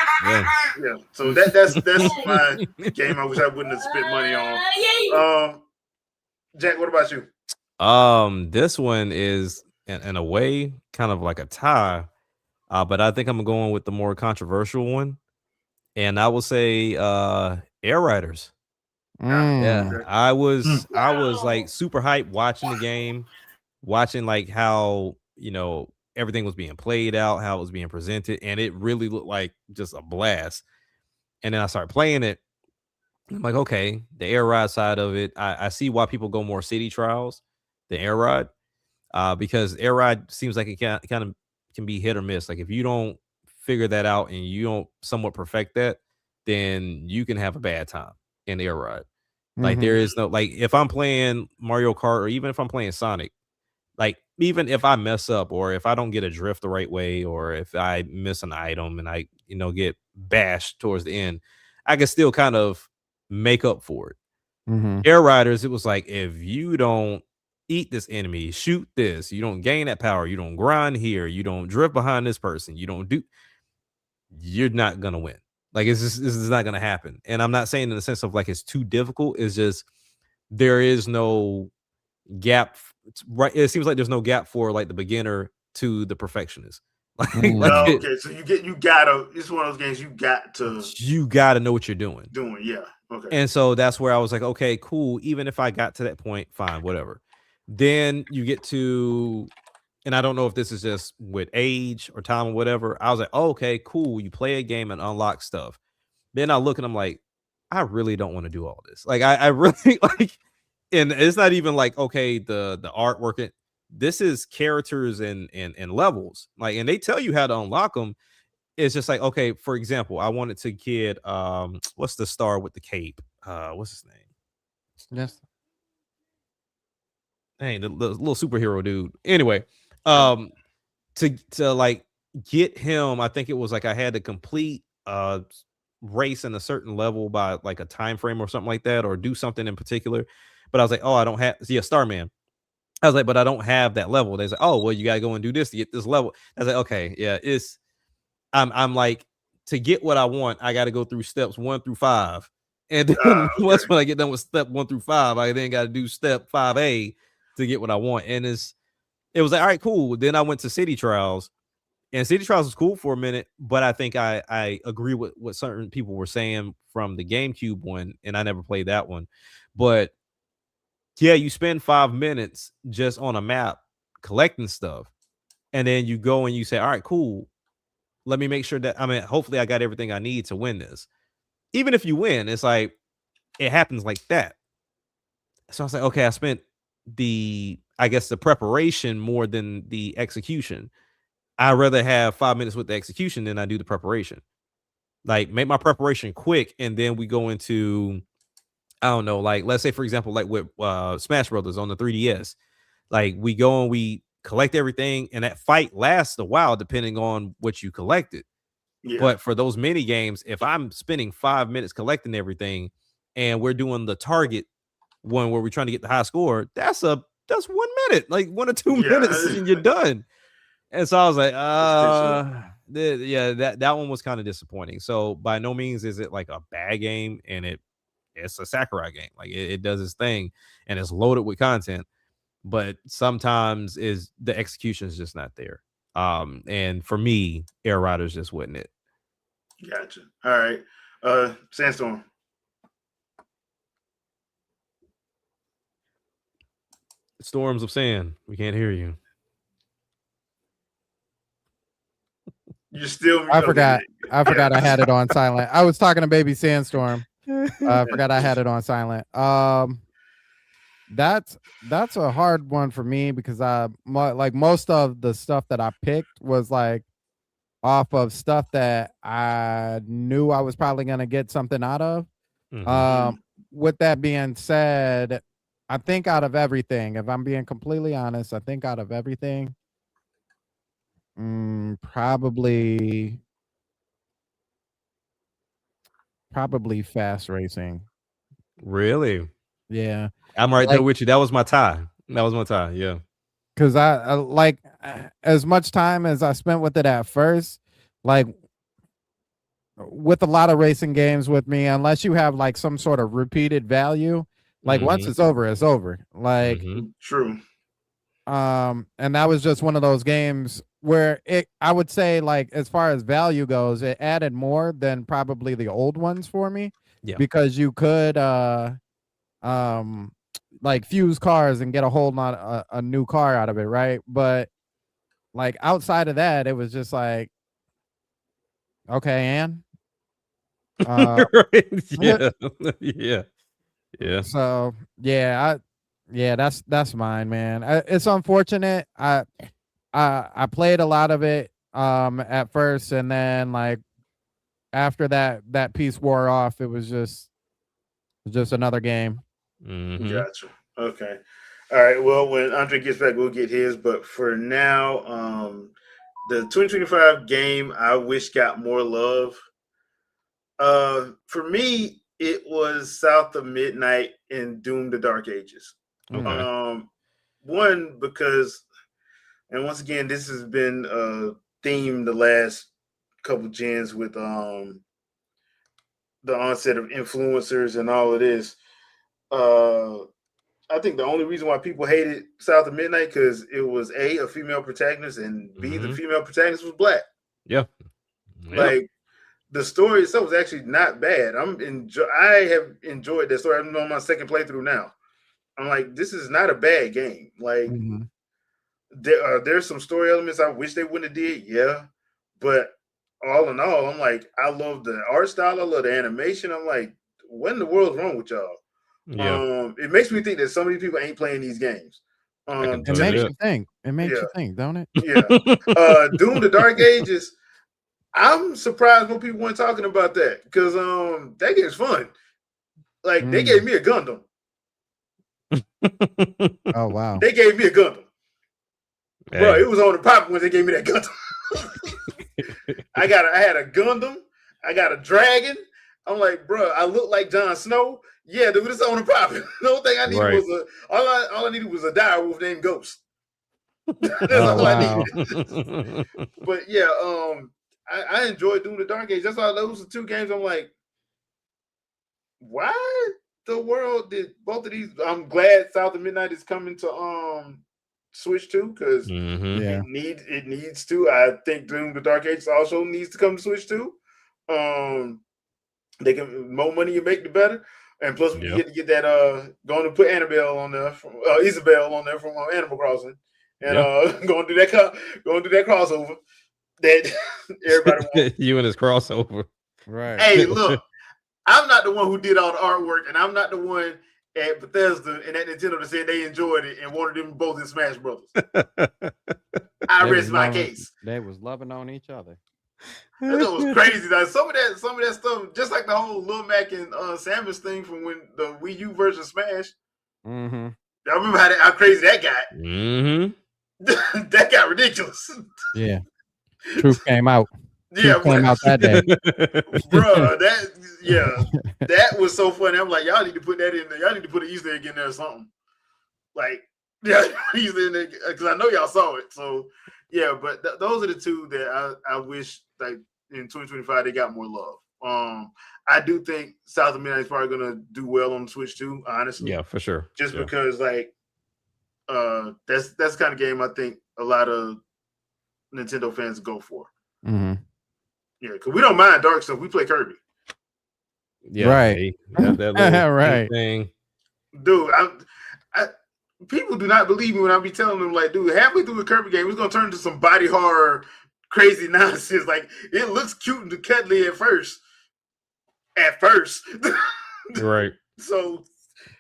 that's my game I wish I wouldn't have spent money on. Jack, what about you? This one is in a way kind of like a tie, but I think I'm going with the more controversial one, and I will say Air Riders. Yeah, I was like super hyped watching the game, watching like how everything was being played out, how it was being presented, and it really looked like just a blast. And then I started playing it. I'm like, okay, the air ride side of it, I see why people go more city trials than air ride, because air ride seems like it kind of can be hit or miss. Like if you don't figure that out and you don't somewhat perfect that, then you can have a bad time in air ride. Like there is no, like if I'm playing Mario Kart or even if I'm playing Sonic, like even if I mess up or if I don't get a drift the right way or if I miss an item and I get bashed towards the end, I can still kind of make up for it. Air Riders, it was like, if you don't eat this enemy, shoot this, you don't gain that power, you don't grind here, you don't drift behind this person, you're not gonna win. Like this is not gonna happen. And I'm not saying in the sense of like it's too difficult. It's just there is no gap. Right, it seems like there's no gap for like the beginner to the perfectionist. Okay, so you gotta. It's one of those games you gotta know what you're doing. Yeah. Okay. And so that's where I was like, okay, cool. Even if I got to that point, fine, whatever. Then you get to, and I don't know if this is just with age or time or whatever. I was like, oh, okay, cool. You play a game and unlock stuff. Then I look and I'm like, I really don't want to do all this. Like I really like, and it's not even like, okay, the artwork. This is characters and levels. Like, and they tell you how to unlock them. It's just like, okay, for example, I wanted to get what's the star with the cape? What's his name? Yes. Hey, the little superhero dude. Anyway, to like get him, I think it was like I had to complete race in a certain level by like a time frame or something like that, or do something in particular. But I was like, oh, I don't have Starman. I was like, but I don't have that level. They said, oh, well, you gotta go and do this to get this level. I was like, okay, yeah, I'm like, to get what I want, I got to go through steps 1 through 5. And then once when I get done with step 1 through 5, I then got to do step 5A to get what I want. And it was like, all right, cool. Then I went to City Trials, and City Trials was cool for a minute, but I think I agree with what certain people were saying from the GameCube one, and I never played that one. But yeah, you spend 5 minutes just on a map collecting stuff, and then you go and you say, all right, cool. Let me make sure that, hopefully I got everything I need to win this. Even if you win, it's like, it happens like that. So I was like, okay, I spent the preparation more than the execution. I'd rather have 5 minutes with the execution than I do the preparation. like make my preparation quick, and then we go into, I don't know, like let's say for example, like with Smash Brothers on the 3DS, like we go and we collect everything, and that fight lasts a while depending on what you collected. Yeah. But for those mini games, if I'm spending 5 minutes collecting everything, and we're doing the target one where we're trying to get the high score, that's 1 minute, like 1 or 2 minutes, and you're done. And so I was like, yeah, that one was kind of disappointing. So by no means is it like a bad game, and it's a Sakurai game. Like it does its thing, and it's loaded with content. But sometimes is the execution is just not there. And for me, Air Riders just wasn't it. Gotcha. All right. Sandstorm. Storms of sand. We can't hear you. You're still. I forgot. I forgot I had it on silent. I was talking to Baby Sandstorm. I forgot I had it on silent. That's a hard one for me because like most of the stuff that I picked was like off of stuff that I knew I was probably gonna get something out of. With that being said, I think out of everything, if I'm being completely honest, I think out of everything, probably fast racing. Really? Yeah. I'm right there with you. That was my tie. Yeah. Because I like as much time as I spent with it at first, like with a lot of racing games with me, unless you have like some sort of repeated value, like once it's over, it's over. Like true. And that was just one of those games where I would say, like, as far as value goes, it added more than probably the old ones for me. Yeah. Because you could like fuse cars and get a whole lot a new car out of it, right? But like outside of that, it was just like, okay, and yeah. Yeah. So yeah, that's mine, man. It's unfortunate. I played a lot of it at first, and then like after that piece wore off, it was just another game. Gotcha. Okay. All right. Well, when Andre gets back, we'll get his. But for now, the 2025 game I wish got more love. For me, it was South of Midnight and Doom: The Dark Ages. Okay. One because, and once again, this has been a theme the last couple gens with the onset of influencers and all of this. I think the only reason why people hated South of Midnight because it was a female protagonist, and B, the female protagonist was black. Yeah. Like the story itself was actually not bad. I have enjoyed that story. I'm on my second playthrough now. I'm like, this is not a bad game. Like there's some story elements I wish they wouldn't have did, yeah. But all in all, I'm like, I love the art style, I love the animation. I'm like, what in the world's wrong with y'all? Yeah. It makes me think that some of these people ain't playing these games. It makes you think. It makes you think, don't it? Yeah. Doom: The Dark Ages. I'm surprised when people weren't talking about that because that game's fun. Like they gave me a Gundam. Oh wow. They gave me a Gundam. Hey. Bro, it was on the pop when they gave me that Gundam. I had a Gundam. I got a dragon. I'm like, bro, I look like Jon Snow. Yeah, dude, it's on the pop. The only thing I needed was all I needed was a direwolf named Ghost. That's all I needed. But yeah, I enjoyed Doom: The Dark Age. That's why those are two games. I'm like, why the world did both of these? I'm glad South of Midnight is coming to Switch too because it needs to. I think Doom: The Dark Age also needs to come to Switch too. They can more money you make the better, and plus we get to get that going to put Annabelle on there from Isabel on there from Animal Crossing, and going to do that crossover that everybody wants. You and his crossover, right? Hey, look, I'm not the one who did all the artwork, and I'm not the one at Bethesda and at Nintendo that said they enjoyed it and wanted them both in Smash Brothers. I rest my case. They was loving on each other. That was crazy. Like some of that stuff, just like the whole Lil Mac and Samus thing from when the Wii U version Smash. Mm-hmm. I remember how crazy that got. Mm-hmm. That got ridiculous. Yeah. Truth came out. Yeah, came out that day. Bro, that was so funny. I'm like, y'all need to put that in there. Y'all need to put an Easter egg in there or something. Like, yeah, Easter egg, because I know y'all saw it. So yeah, but those are the two that I wish like in 2025 they got more love. I do think South of Midnight is probably gonna do well on the Switch too, honestly. Yeah, for sure. Just because like that's the kind of game I think a lot of Nintendo fans go for. Mm-hmm. Yeah, because we don't mind dark stuff. We play Kirby. Yeah, right. That right thing. Dude, people do not believe me when I be telling them, like, dude, halfway through the Kirby game, it's gonna turn into some body horror, crazy nonsense. Like, it looks cute and cuddly at first. Right. So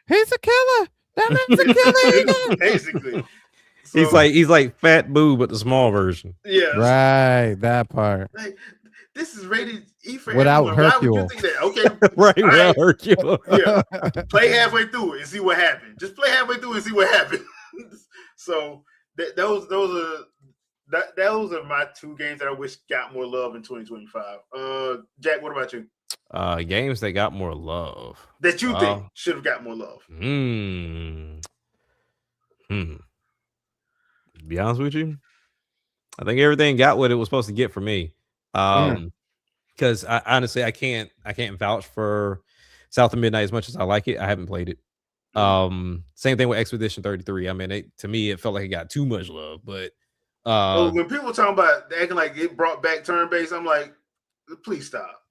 he's a killer. That man's a killer. Basically. So, he's like Fat Boo, but the small version. Yeah. Right, that part. Like, this is rated E for without everyone. Hercule. Why would you think that? Okay. Right, without Hercule. Yeah. Play halfway through it and see what happened. Just play halfway through and see what happened. So those are my two games that I wish got more love in 2025. Jack, what about you? Games that got more love. That you think should have got more love. To be honest with you, I think everything got what it was supposed to get for me. Because I honestly I can't vouch for South of Midnight as much as I like it. I haven't played it. Same thing with Expedition 33. I mean, to me, it felt like it got too much love. But when people talking about acting like it brought back turn-based, I'm like, please stop.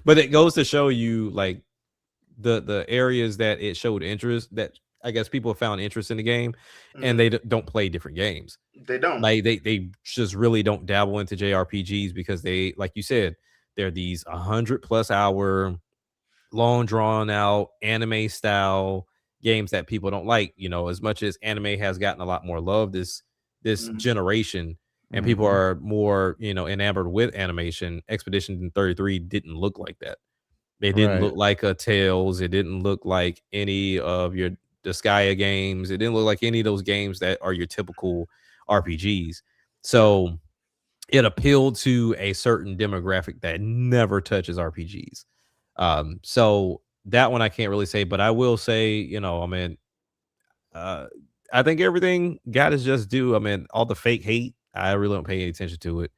But it goes to show you like the areas that it showed interest, that I guess people found interest in the game, and they don't play different games. They don't. Like they just really don't dabble into JRPGs because they, like you said, they're these 100+ hour, long drawn out anime style games that people don't like. You know, as much as anime has gotten a lot more love this generation, and people are more, enamored with animation, Expedition 33 didn't look like that. It didn't look like a Tales. It didn't look like any of your Disgaea games. It didn't look like any of those games that are your typical RPGs. So it appealed to a certain demographic that never touches RPGs. So that one I can't really say, but I will say, I think everything got its just due. I mean, all the fake hate, I really don't pay any attention to it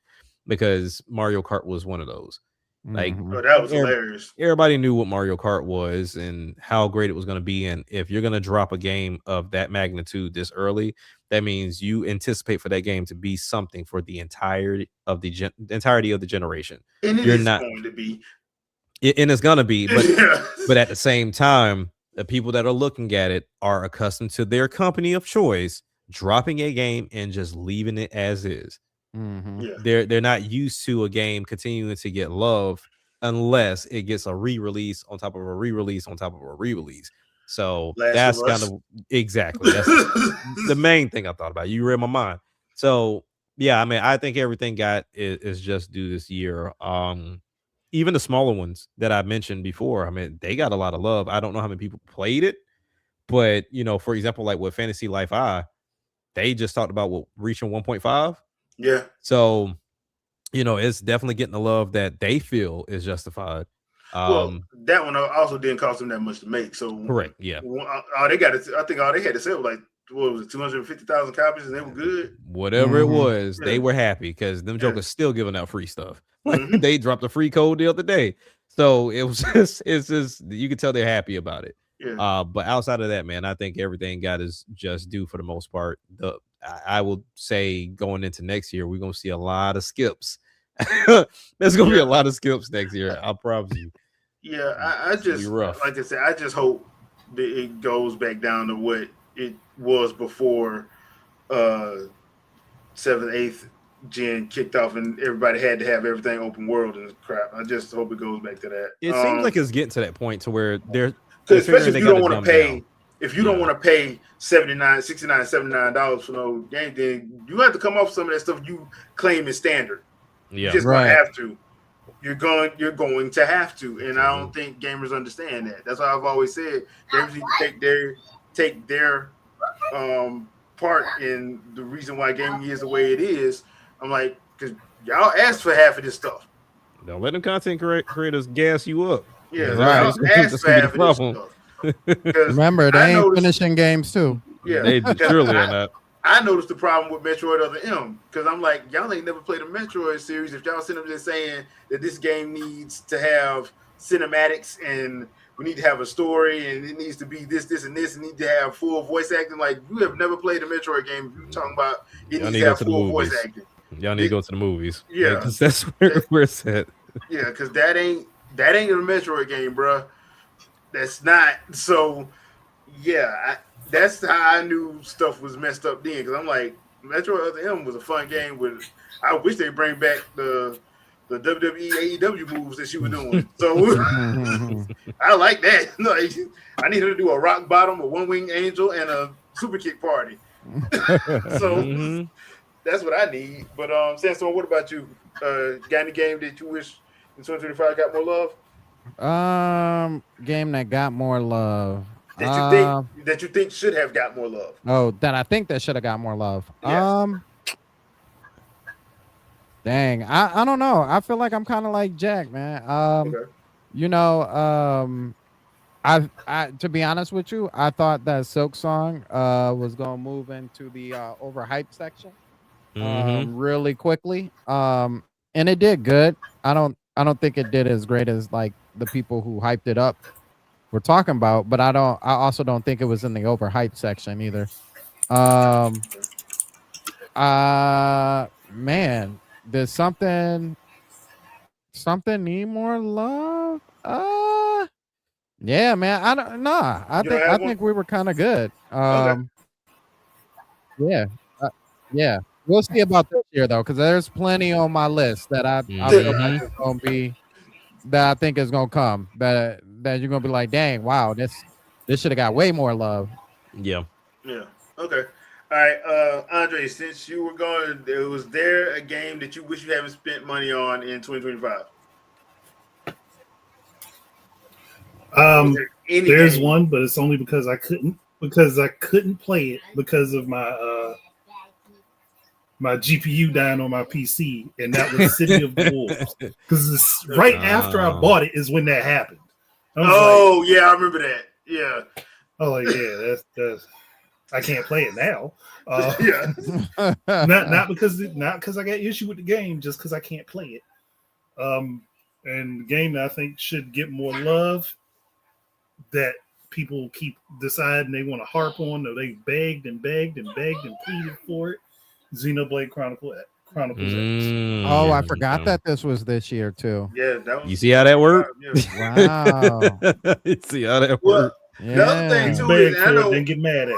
because Mario Kart was one of those. Like, that was hilarious. Everybody knew what Mario Kart was and how great it was going to be. And if you're going to drop a game of that magnitude this early, that means you anticipate for that game to be something for the entirety of the generation. And it is going to be. And it's going to be. But, but at the same time, the people that are looking at it are accustomed to their company of choice dropping a game and just leaving it as is. They're not used to a game continuing to get love unless it gets a re-release on top of a re-release on top of a re-release. So that's kind of exactly that's the main thing I thought about. You read my mind. So yeah, I mean, I think everything got is just due this year. Even the smaller ones that I mentioned before, I mean, they got a lot of love. I don't know how many people played it, but for example, like with Fantasy Life I, they just talked about reaching 1.5. Yeah. So, it's definitely getting the love that they feel is justified. Well, that one also didn't cost them that much to make. So correct. Yeah. All they got I think all they had to sell was like, what was it, 250,000 copies, and they were good. Whatever it was, they were happy because them jokers still giving out free stuff. Like they dropped a free code the other day. So it was it's just you can tell they're happy about it. Yeah. But outside of that, man, I think everything got is just due for the most part. I will say going into next year, we're gonna see a lot of skips. There's gonna be a lot of skips next year. I promise you. Yeah, I just like I said, I just hope that it goes back down to what it was before 7th, 8th gen kicked off and everybody had to have everything open world and crap. I just hope it goes back to that. It seems like it's getting to that point to where they're especially if you don't want to pay. If you don't want to pay $69, $79 for no game, then you have to come off some of that stuff you claim is standard. You're just gonna have to. You're going to have to, and I don't think gamers understand that. That's why I've always said gamers need to take their part in the reason why gaming is the way it is. I'm like, because y'all asked for half of this stuff. Don't let them content creators gas you up. Yeah, y'all asked for half of this stuff. Remember, they ain't finishing games too. Yeah, they surely are not. I noticed the problem with Metroid Other M because I'm like, y'all ain't never played a Metroid series. If y'all sitting up there saying that this game needs to have cinematics and we need to have a story and it needs to be this, and this, and need to have full voice acting, like you have never played a Metroid game. You're talking about it needs to have full voice acting. Y'all need to go to the movies. Yeah, because that's where it's at. Yeah, because that ain't a Metroid game, bro. That's not. So, yeah. That's how I knew stuff was messed up then, because I'm like, Metroid Other M was a fun game. I wish they bring back the WWE AEW moves that she was doing. So I like that. Like, I need her to do a rock bottom, a one wing angel, and a super kick party. So that's what I need. But Sandstorm, what about you? Got any game that you wish in 2025 got more love? Game that got more love. That you think should have got more love. Oh, that I think that should have got more love. Yes. Dang, I don't know. I feel like I'm kind of like Jack, man. You know, I to be honest with you, I thought that Silk Song was gonna move into the overhyped section really quickly. And it did good. I don't think it did as great as like the people who hyped it up we're talking about, but I also don't think it was in the overhyped section either. Man, there's something need more love. Yeah, man. I think we were kind of good. Yeah. Yeah. We'll see about this year though, because there's plenty on my list that I feel like is gonna be that I think is gonna come. That you're gonna be like, dang, wow, this should have got way more love. Yeah. Yeah. Okay. All right, Andre, since you were going, was there a game that you wish you haven't spent money on in 2025? There's one, but it's only because I couldn't play it because of my my GPU dying on my PC, and that was City of Wolves. Because right after I bought it is when that happened. Yeah, I remember that. Yeah. Oh, like that's I can't play it now. Yeah. not because I got issue with the game, just because I can't play it. And the game that I think should get more love that people keep deciding they want to harp on, or they begged and pleaded for it. Xenoblade Chronicles X. Oh, I forgot that this was this year too. Yeah, that was, you see how that worked? Wow. You see how that worked? Yeah. The other thing too is, I know, then get mad at it.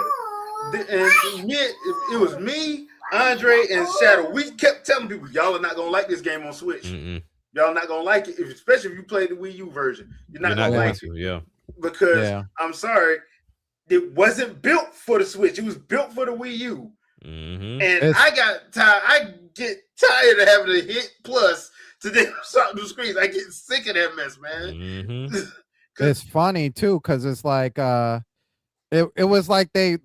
And it was me, Andre, and Shadow. We kept telling people, y'all are not gonna like this game on Switch. Y'all not gonna like it, especially if you play the Wii U version. You're not gonna like it. Yeah. Because I'm sorry, it wasn't built for the Switch. It was built for the Wii U. And I get tired of having to hit plus to then start new screens. I get sick of that mess, man. It's funny too, because it's like it was like they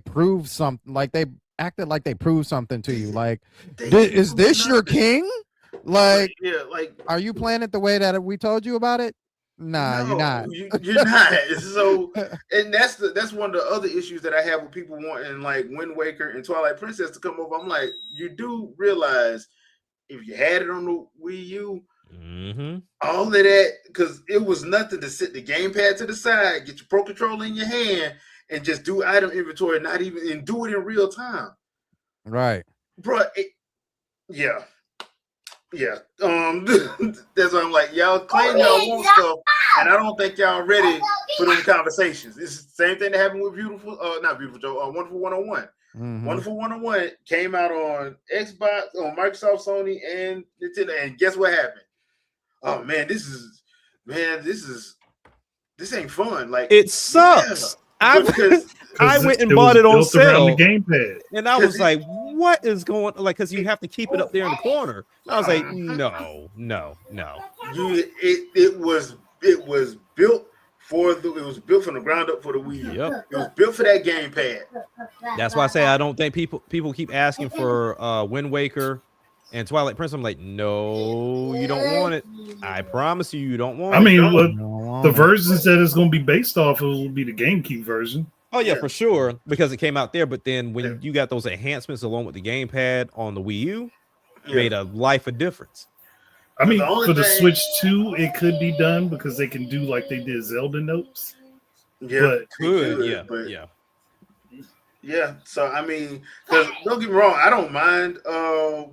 proved something, like they acted like they proved something to you. Like, is this your king? Like, yeah, like, are you playing it the way that we told you about it? Nah, no, you're not. You're not. So, and that's one of the other issues that I have with people wanting like Wind Waker and Twilight Princess to come over. I'm like, you do realize if you had it on the Wii U, all of that, because it was nothing to sit the gamepad to the side, get your Pro Controller in your hand, and just do item inventory, and do it in real time. Right, bro. Yeah. That's why I'm like, y'all claim y'all want stuff, and I don't think y'all ready for them conversations. It's the same thing that happened with Wonderful 101. Wonderful 101 came out on Xbox, on Microsoft, Sony, and Nintendo. And guess what happened? Oh man, this ain't fun. Like, it sucks. I went and bought it on sale, the gamepad, and I was like, what is going like because you have to keep it up there in the corner. I was like, no. It was built it was built from the ground up for the Wii U. Yep. It was built for that gamepad. That's why I say I don't think people keep asking for Wind Waker and Twilight Prince. I'm like, no, you don't want it. I promise you don't want it. I mean, the versions that it's going to be based off of will be the GameCube version. Oh yeah, for sure, because it came out there. But then when you got those enhancements along with the gamepad on the Wii U, made a life of difference. I mean, for the Switch 2, it could be done because they can do like they did Zelda notes. Yeah, but yeah. So I mean, because don't get me wrong, I don't mind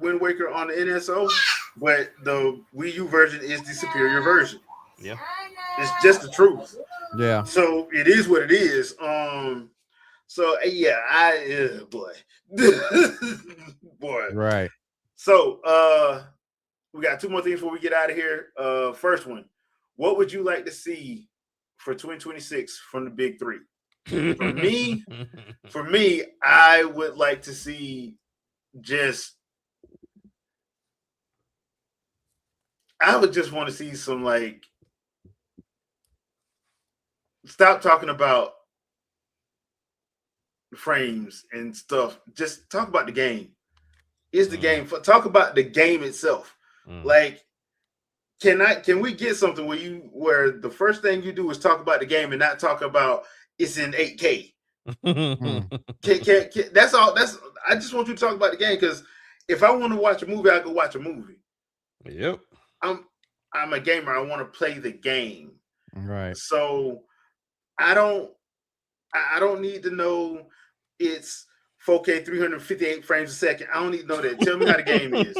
Wind Waker on the NSO, but the Wii U version is the superior version. Yeah, it's just the truth. Yeah. So it is what it is. So yeah, boy. Boy. Right. So we got two more things before we get out of here. First one, what would you like to see for 2026 from the big three? For me, I would like to see I would just want to see some like stop talking about frames and stuff. Just talk about the game. Is the game talk about the game itself? Like, can we get something where the first thing you do is talk about the game and not talk about it's in 8K? That's all. I just want you to talk about the game because if I want to watch a movie, I go watch a movie. Yep. I'm a gamer. I want to play the game. Right. So I don't need to know it's 4K 358 frames a second. I don't need to know that. Tell me how the game is.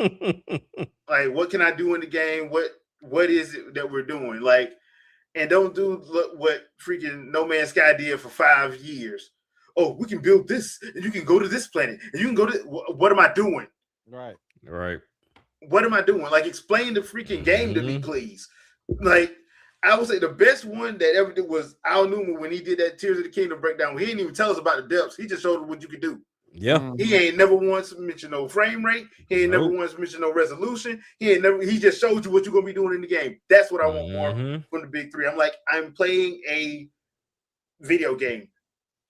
Like, what can I do in the game? What is it that we're doing? Like, and don't do what freaking No Man's Sky did for 5 years. Oh, we can build this, and you can go to this planet, and you can go to. What am I doing? Right. What am I doing? Like, explain the freaking game to me, please. Like, I would say the best one that ever did was Al Newman when he did that Tears of the Kingdom breakdown. He didn't even tell us about the depths. He just showed us what you could do. Yeah. He ain't never once mentioned no frame rate. He ain't never once mentioned no resolution. He just showed you what you're gonna be doing in the game. That's what I want more from the big three. I'm like, I'm playing a video game.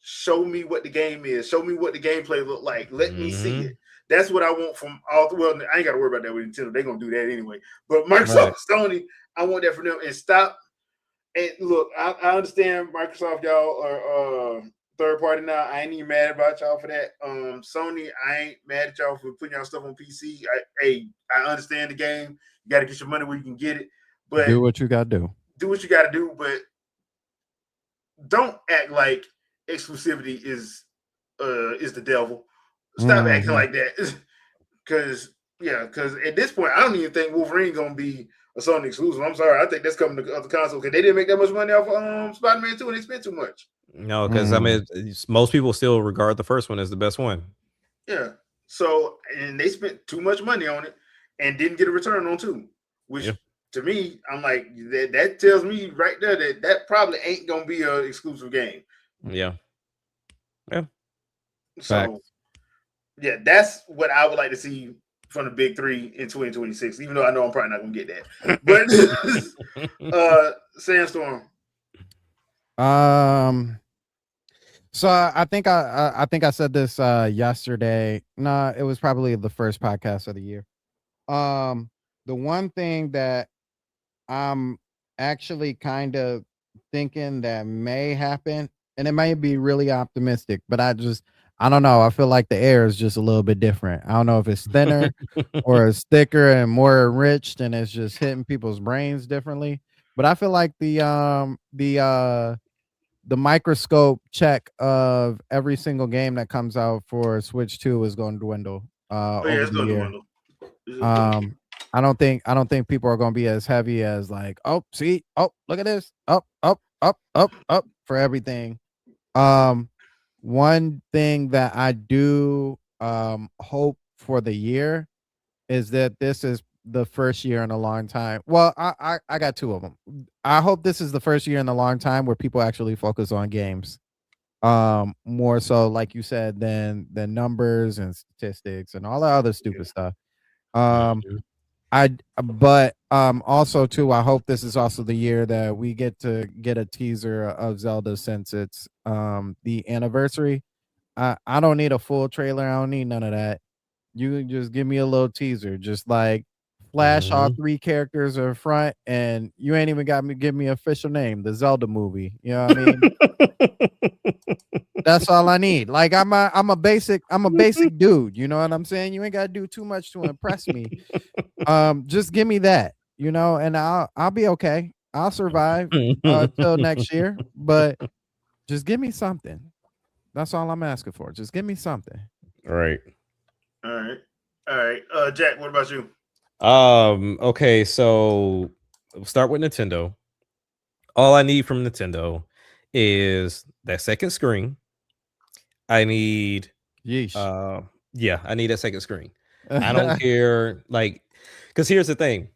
Show me what the game is. Show me what the gameplay look like. Let me see it. That's what I want from all. Well, I ain't got to worry about that with Nintendo. They're gonna do that anyway. But Microsoft, Sony, I want that from them. And stop. And look, I understand Microsoft, y'all are third party now. I ain't even mad about y'all for that. Sony, I ain't mad at y'all for putting y'all stuff on PC. I understand the game. You got to get your money where you can get it. But do what you got to do. Do what you got to do. But don't act like exclusivity is the devil. Stop acting like that. Because at this point, I don't even think Wolverine gonna be a Sony exclusive. I'm sorry. I think that's coming to other console because they didn't make that much money off of Spider-Man 2 and they spent too much. No, because I mean, most people still regard the first one as the best one. Yeah. So, and they spent too much money on it and didn't get a return on 2, which to me, I'm like, that tells me right there that probably ain't gonna be an exclusive game. Yeah. So, yeah, that's what I would like to see from the big three in 2026, even though I know I'm probably not gonna get that. But Sandstorm. So I think I said this yesterday. No, it was probably the first podcast of the year. The one thing that I'm actually kind of thinking that may happen, and it may be really optimistic, but I don't know. I feel like the air is just a little bit different. I don't know if it's thinner or it's thicker and more enriched, and it's just hitting people's brains differently. But I feel like the microscope check of every single game that comes out for Switch 2 is going to dwindle over the year. I don't think people are going to be as heavy as like, look at this, up for everything. One thing that I do hope for the year is that this is the first year in a long time. Well, I got two of them. I hope this is the first year in a long time where people actually focus on games. More so, like you said, than numbers and statistics and all the other stupid stuff. Um, Mhm. but also too, I hope this is also the year that we get to get a teaser of Zelda since it's the anniversary. I don't need a full trailer. I don't need none of that. You can just give me a little teaser, just like flash all Mhm. 3 characters in front, and you ain't even got me give me official name, the Zelda movie. You know what I mean? That's all I need. Like I'm a basic dude. You know what I'm saying? You ain't gotta do too much to impress me. Just give me that, and I'll be okay. I'll survive till next year, but just give me something. That's all I'm asking for. Just give me something. Right. All right. All right. Jack, what about you? Okay, so we'll start with Nintendo. All I need from Nintendo is that second screen. I need Yeesh. uh yeah, I need that second screen. I don't care, like, because here's the thing.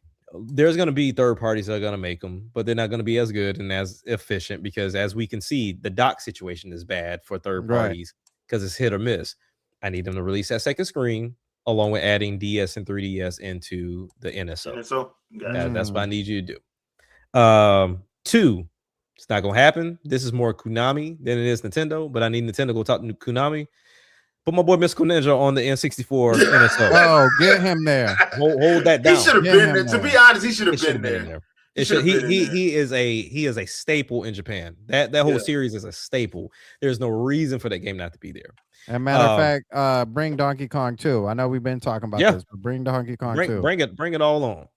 There's going to be third parties that are going to make them, but they're not going to be as good and as efficient because, as we can see, the dock situation is bad for third Right. parties because it's hit or miss. I need them to release that second screen along with adding DS and 3DS into the NSO. And so, gotcha. That's what I need you to do. Two, it's not gonna happen. This is more Konami than it is Nintendo, but I need Nintendo to go talk to Konami. Put my boy Mystical Ninja on the N64 NSO. Oh, get him there. Hold that He down. should have Get been him there. To there. be honest, he should It have should been have been in there. there. He It should should have been in there. he is a staple in Japan. That whole Yeah. series is a staple. There's no reason for that game not to be there. As a matter of Um, fact, bring Donkey Kong too. I know we've been talking about yeah, this, but bring Donkey Kong too. bring it all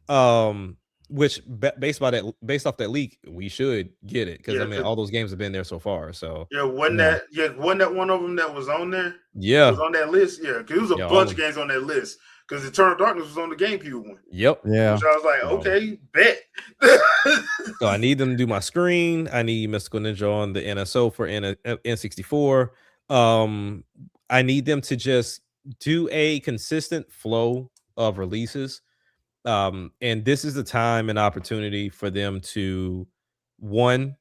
on. Which based off that leak, we should get it because Yeah, I mean all those games have been there so far. So wasn't Yeah. that one of them that was on there? yeah, Was on that list? Yeah, because there was a yeah, all bunch of of them. games on that list. Because Eternal Darkness was on the GameCube one. Yep. Yeah. Which I was like, So, okay, bet. so I need them to do my screen. I need Mystical Ninja on the NSO for N64. I need them to just do a consistent flow of releases. And this is the time and opportunity for them to, one,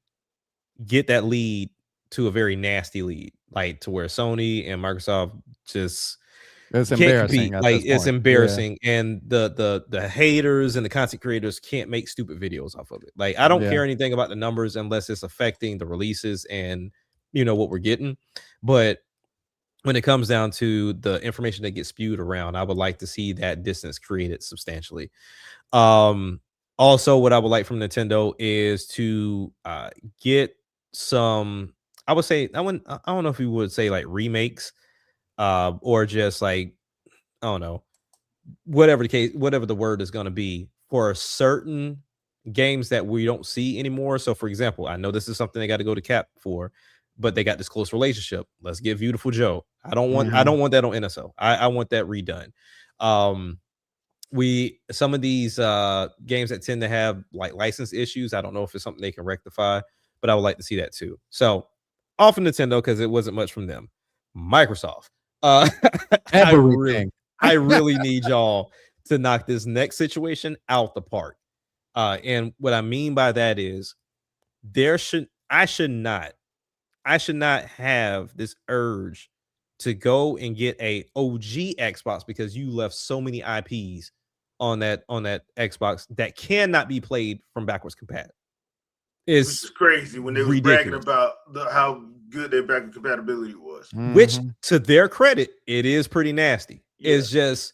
get that lead to a very nasty lead, like to where Sony and Microsoft just It's can't embarrassing compete. at Like this it's point. Yeah. embarrassing, and the haters and the content creators can't make stupid videos off of it. Like I don't Yeah. care anything about the numbers unless it's affecting the releases and what we're getting. But when it comes down to the information that gets spewed around, I would like to see that distance created substantially. Um, Also, what I would like from Nintendo is to get some. I would say I don't know if we would say like remakes, or just like I don't know, whatever the case, whatever the word is going to be for certain games that we don't see anymore. So, for example, I know this is something they got to go to Cap for, but they got this close relationship. Let's get Beautiful Joe. I Mhm. don't want that on NSO. I want that redone. Um, some of these games that tend to have like license issues. I don't know if it's something they can rectify, but I would like to see that too. So, off of Nintendo because it wasn't much from them. Microsoft. Uh, I really Everything. I really need y'all to knock this next situation out the park. And what I mean by that is I should not have this urge to go and get a OG Xbox because you left so many IPs on that Xbox that cannot be played from backwards compat. Which is It's crazy when they was bragging ridiculous. about how good their backward compatibility was. Which, Mhm. to their credit, it is pretty nasty. Yeah. It's just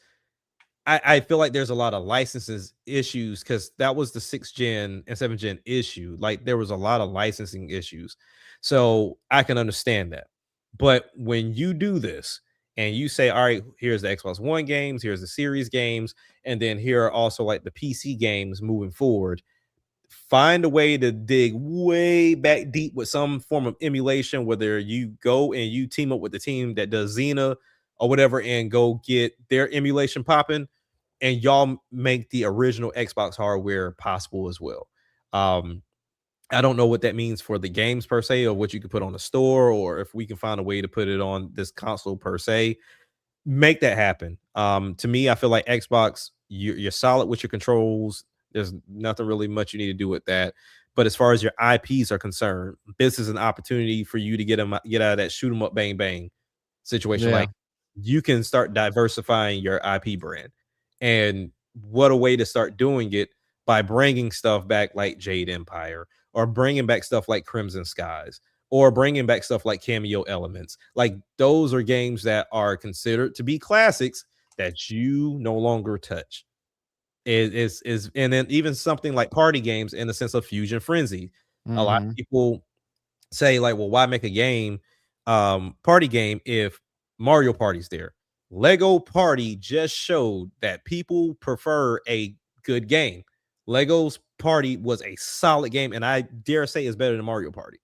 I feel like there's a lot of licenses issues because that was the 6th gen and 7th gen issue. Like there was a lot of licensing issues. So I can understand that. But when you do this and you say, all right, here's the Xbox One games, here's the series games, and then here are also like the PC games moving forward, find a way to dig way back deep with some form of emulation, whether you go and you team up with the team that does Xena or whatever and go get their emulation popping and y'all make the original Xbox hardware possible as well. Um, I don't know what that means for the games per se, or what you could put on the store, or if we can find a way to put it on this console per se. Make that happen. To me, I feel like Xbox, you're solid with your controls. There's nothing really much you need to do with that. But as far as your IPs are concerned, this is an opportunity for you to get out of that shoot 'em up, bang bang situation. Yeah. Like you can start diversifying your IP brand, and what a way to start doing it by bringing stuff back like Jade Empire, or bringing back stuff like Crimson Skies, or bringing back stuff like Cameo Elements. Like those are games that are considered to be classics that you no longer touch. Is and then even something like party games in the sense of Fusion Frenzy. A lot of Mhm. people say like, well, why make a game party game if Mario Party's there? Lego Party just showed that people prefer a good game. Lego's Party was a solid game, and I dare say is better than Mario Party.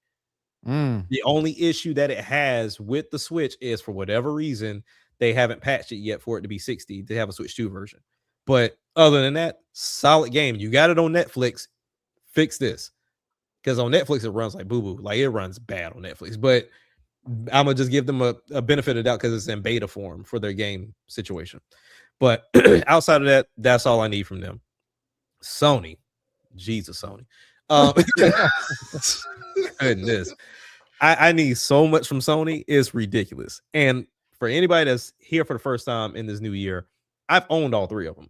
Mm. The only issue that it has with the Switch is, for whatever reason, they haven't patched it yet for it to be 60 to have a Switch 2 version. But other than that, solid game. You got it on Netflix. Fix this. Because on Netflix, it runs like boo-boo. Like it runs bad on Netflix. But I'm gonna just give them a benefit of the doubt because it's in beta form for their game situation. But outside of that, that's all I need from them. Sony. Jesus, Sony. Goodness. I need so much from Sony. It's ridiculous. And for anybody that's here for the first time in this new year, I've owned all three of them.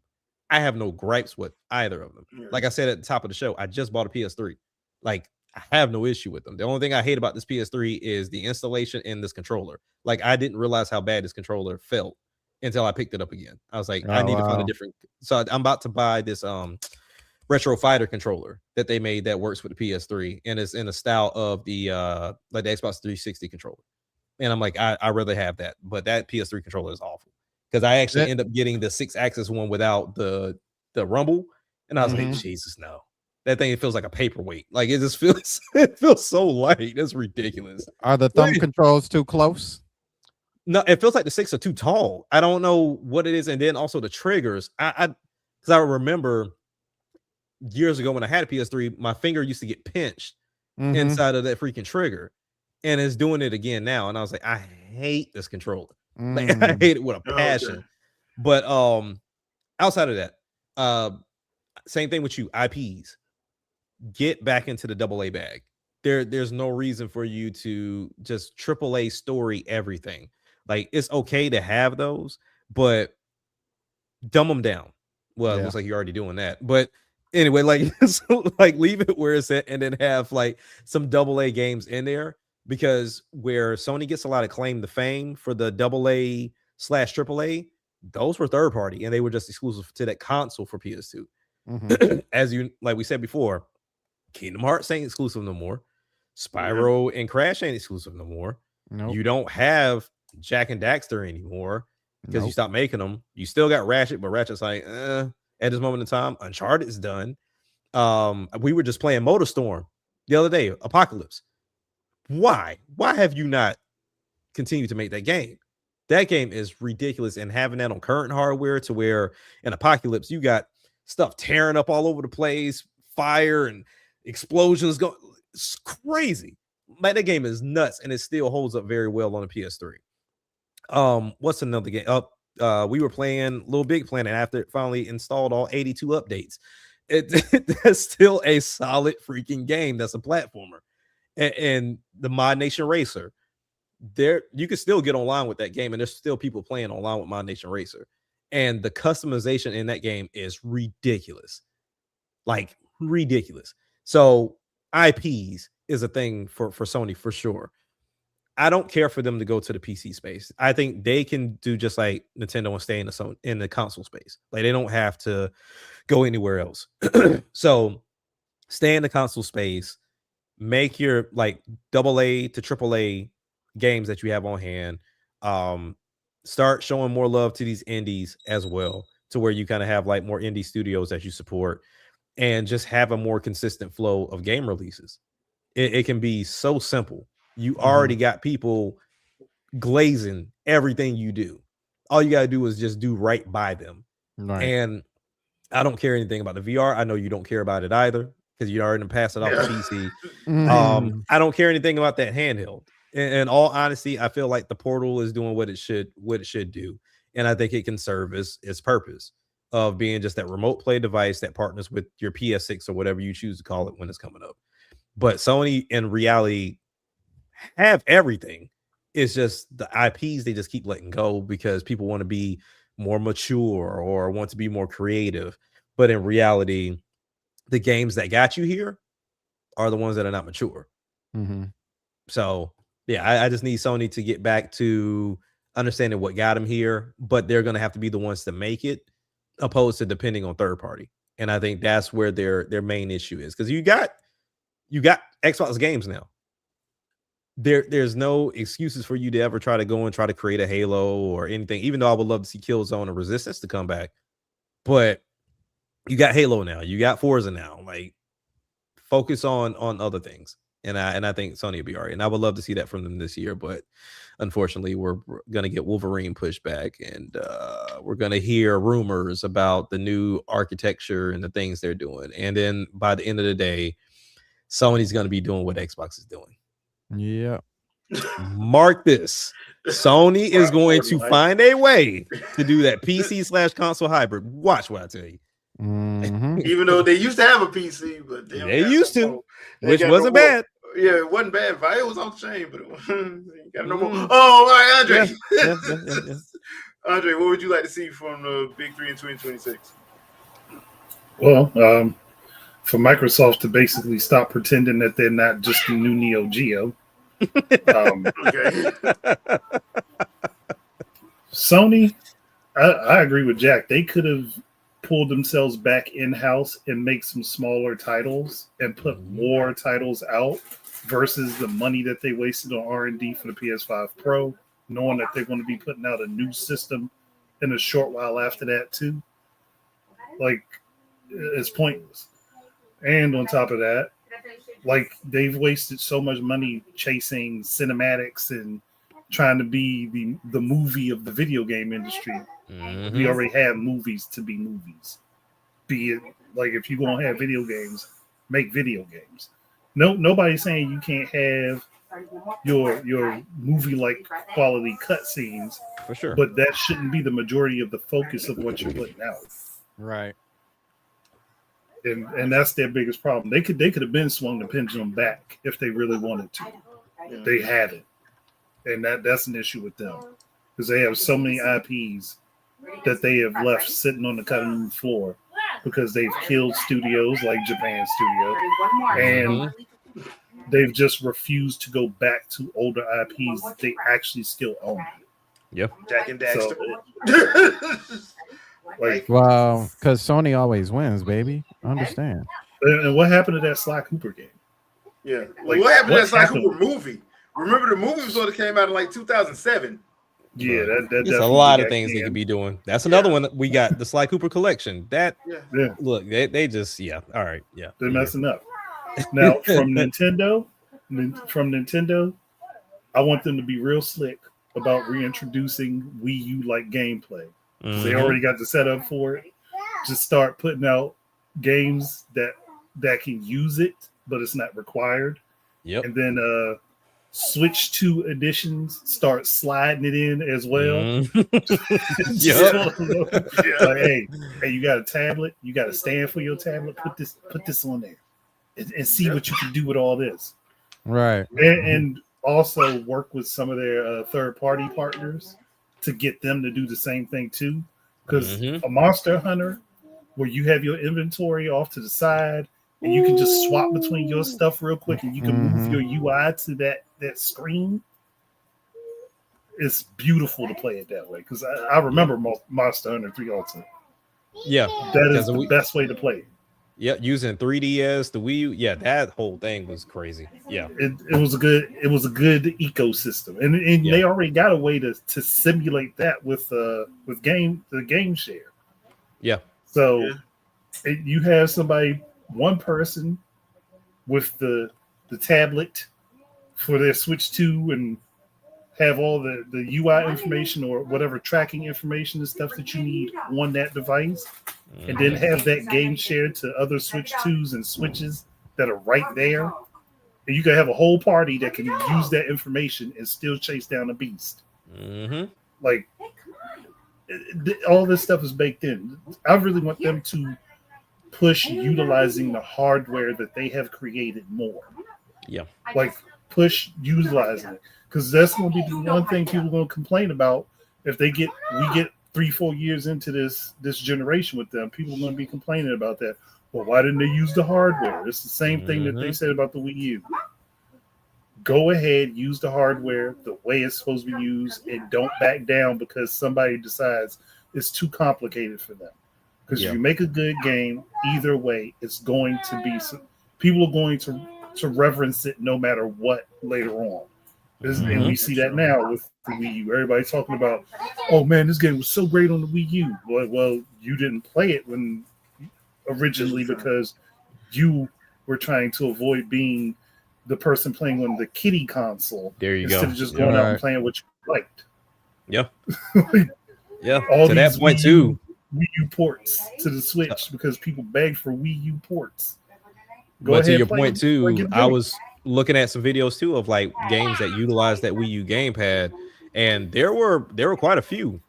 I have no gripes with either of them. Yeah. Like I said at the top of the show, I just bought a PS3. Like I have no issue with them. The only thing I hate about this PS3 is the installation in this controller. Like I didn't realize how bad this controller felt until I picked it up again. I was like, I Oh, need to find a wow. different. So I'm about to buy this retro fighter controller that they made that works with the PS3 and is in the style of the like the Xbox 360 controller. And I'm like, I rather have that, but that PS3 controller is awful because I actually That end up getting the 6-axis one without the rumble, and I was like, Mhm. Jesus, no, that thing, it feels like a paperweight. Like it just feels it feels so light. It's ridiculous. Are the thumb controls too close? No, it feels like the sticks are too tall. I don't know what it is, and then also the triggers. Because I remember years ago when I had a PS3, my finger used to get pinched Mhm. inside of that freaking trigger, and it's doing it again now. And I was like, I hate this controller. Like I Mm. hate it with a Oh, passion. okay. But outside of that, uh, same thing with you. IPs, get back into the AA bag. There's no reason for you to just AAA story everything. Like it's okay to have those, but dumb them down. Well, it Yeah. looks like you're already doing that. But anyway, like so, like leave it where it's at and then have like some AA games in there, because where Sony gets a lot of claim to fame for the AA/AAA, those were third party and they were just exclusive to that console for PS2. Mhm. As you like we said before, Kingdom Hearts ain't exclusive no more. Yeah. Spyro and Crash ain't exclusive no more. Nope. You don't have Jack and Daxter anymore because you Nope. stopped making them. You still got Ratchet, but Ratchet's like, at this moment in time, Uncharted is done. We were just playing MotorStorm the other day, Apocalypse. Why? Why have you not continued to make that game? That game is ridiculous, and having that on current hardware to where in Apocalypse you got stuff tearing up all over the place, fire and explosions going. It's crazy. Like that game is nuts, and it still holds up very well on the PS3. What's another game? We were playing Little Big Planet after it finally installed all 82 updates. That's still a solid freaking game. That's a platformer. And the Mod Nation Racer, there you can still get online with that game, and there's still people playing online with Mod Nation Racer. And the customization in that game is ridiculous. Like ridiculous. So IPs is a thing for Sony for sure. I don't care for them to go to the PC space. I think they can do just like Nintendo and stay in the console space. Like they don't have to go anywhere else. So stay in the console space. Make your like AA to AAA games that you have on hand. Start showing more love to these indies as well, to where you kind of have like more indie studios that you support, and just have a more consistent flow of game releases. It can be so simple. You already got people glazing everything you do. All you got to do is just do right by them. Right. And I don't care anything about the VR. I know you don't care about it either because you already passed it off Yeah. to PC. Mhm. I don't care anything about that handheld. In all honesty, I feel like the Portal is doing what it should do, and I think it can serve its purpose of being just that remote play device that partners with your PS6 or whatever you choose to call it when it's coming up. But Sony in reality have everything. It's just the IPs they just keep letting go because people want to be more mature or want to be more creative. But in reality, the games that got you here are the ones that are not mature. Mm-hmm. So yeah, I just need Sony to get back to understanding what got them here, but they're gonna have to be the ones to make it, opposed to depending on third party. And I think that's where their main issue is, because you got Xbox games now. There's no excuses for you to ever try to go and try to create a Halo or anything, even though I would love to see Killzone and Resistance to come back. But you got Halo now, you got Forza now. Like, focus on other things. And I think Sony will be all right. And I would love to see that from them this year. But unfortunately, we're gonna get Wolverine pushed back, and we're gonna hear rumors about the new architecture and the things they're doing. And then by the end of the day, Sony's gonna be doing what Xbox is doing. Yeah. Mark this. Sony is going to find a way to do that PC/console hybrid. Watch what I tell you. Mm-hmm. Even though they used to have a PC, but they used to, which wasn't bad. Yeah, it wasn't bad. It was off the chain, but it got no more. Oh, all right, Andre. Yeah. Andre, what would you like to see from the Big Three in 2026? Well, for Microsoft to basically stop pretending that they're not just the new Neo Geo. Okay. Sony, I agree with Jack. They could have pulled themselves back in-house and make some smaller titles and put more titles out versus the money that they wasted on R&D for the PS5 Pro, knowing that they're going to be putting out a new system in a short while after that too. Like, it's pointless. And on top of that, like, they've wasted so much money chasing cinematics and trying to be the movie of the video game industry. Mm-hmm. We already have movies to be movies. Be it, like, if you're going to have video games, make video games. Nobody's saying you can't have your movie-like quality cutscenes. For sure. But that shouldn't be the majority of the focus of what you're putting out. Right. And that's their biggest problem. They could have been swung the pendulum back if they really wanted to. They haven't. And that's an issue with them. Because they have so many IPs that they have left sitting on the cutting room floor because they've killed studios like Japan Studio. And they've just refused to go back to older IPs that they actually still own. Yep. Jack and Daxter. Like, well, because Sony always wins, baby. I understand. And what happened to that Sly Cooper game? Yeah. Like, what happened to that Sly Cooper movie? Remember, the movie sort of came out in like 2007. Yeah, there's a lot of things they could be doing. That's another one that we got, the Sly Cooper collection. That look, they just all right, they're messing up. Now from Nintendo, I want them to be real slick about reintroducing Wii U like gameplay. They already got the setup for it. Just start putting out games that can use it, but it's not required. Yep. And then Switch 2 editions start sliding it in as well. Like, hey, you got a tablet, you got a stand for your tablet. Put this on there, and see what you can do with all this. Right. And also work with some of their third party partners to get them to do the same thing too. Because a Monster Hunter, where you have your inventory off to the side, and you can just swap between your stuff real quick, and you can move your UI to that screen. It's beautiful to play it that way, because I remember Monster Hunter 3 Ultimate. Yeah, that is the best way to play it. Yeah, using 3DS, the Wii U, that whole thing was crazy. Yeah, it was a good ecosystem, and they already got a way to simulate that with the game share. Yeah, so you have one person with the tablet for their Switch 2 and have all the UI information or whatever tracking information and stuff that you need on that device, and then have that game shared to other Switch 2s and Switches that are right there. And you can have a whole party that can use that information and still chase down a beast. Like, all this stuff is baked in. I really want them to push utilizing the hardware that they have created more. Yeah. Like push utilizing it. Because that's going to be the one thing people are going to complain about if we get 3-4 years into this generation with them. People are going to be complaining about that. Well, why didn't they use the hardware? It's the same thing that they said about the Wii U. Go ahead, use the hardware the way it's supposed to be used, and don't back down because somebody decides it's too complicated for them. Because if you make a good game, either way, it's going to be people are going to reverence it no matter what later on. And we see that now with the Wii U. Everybody's talking about, oh man, this game was so great on the Wii U. Well, you didn't play it when originally because you were trying to avoid being the person playing on the kiddie console. There you instead go. of just going out and playing what you liked. Yeah. Yeah. All to that point too. Wii U ports to the Switch because people beg for Wii U ports. But to your point too, I was looking at some videos too of like games that utilize that Wii U gamepad, and there were quite a few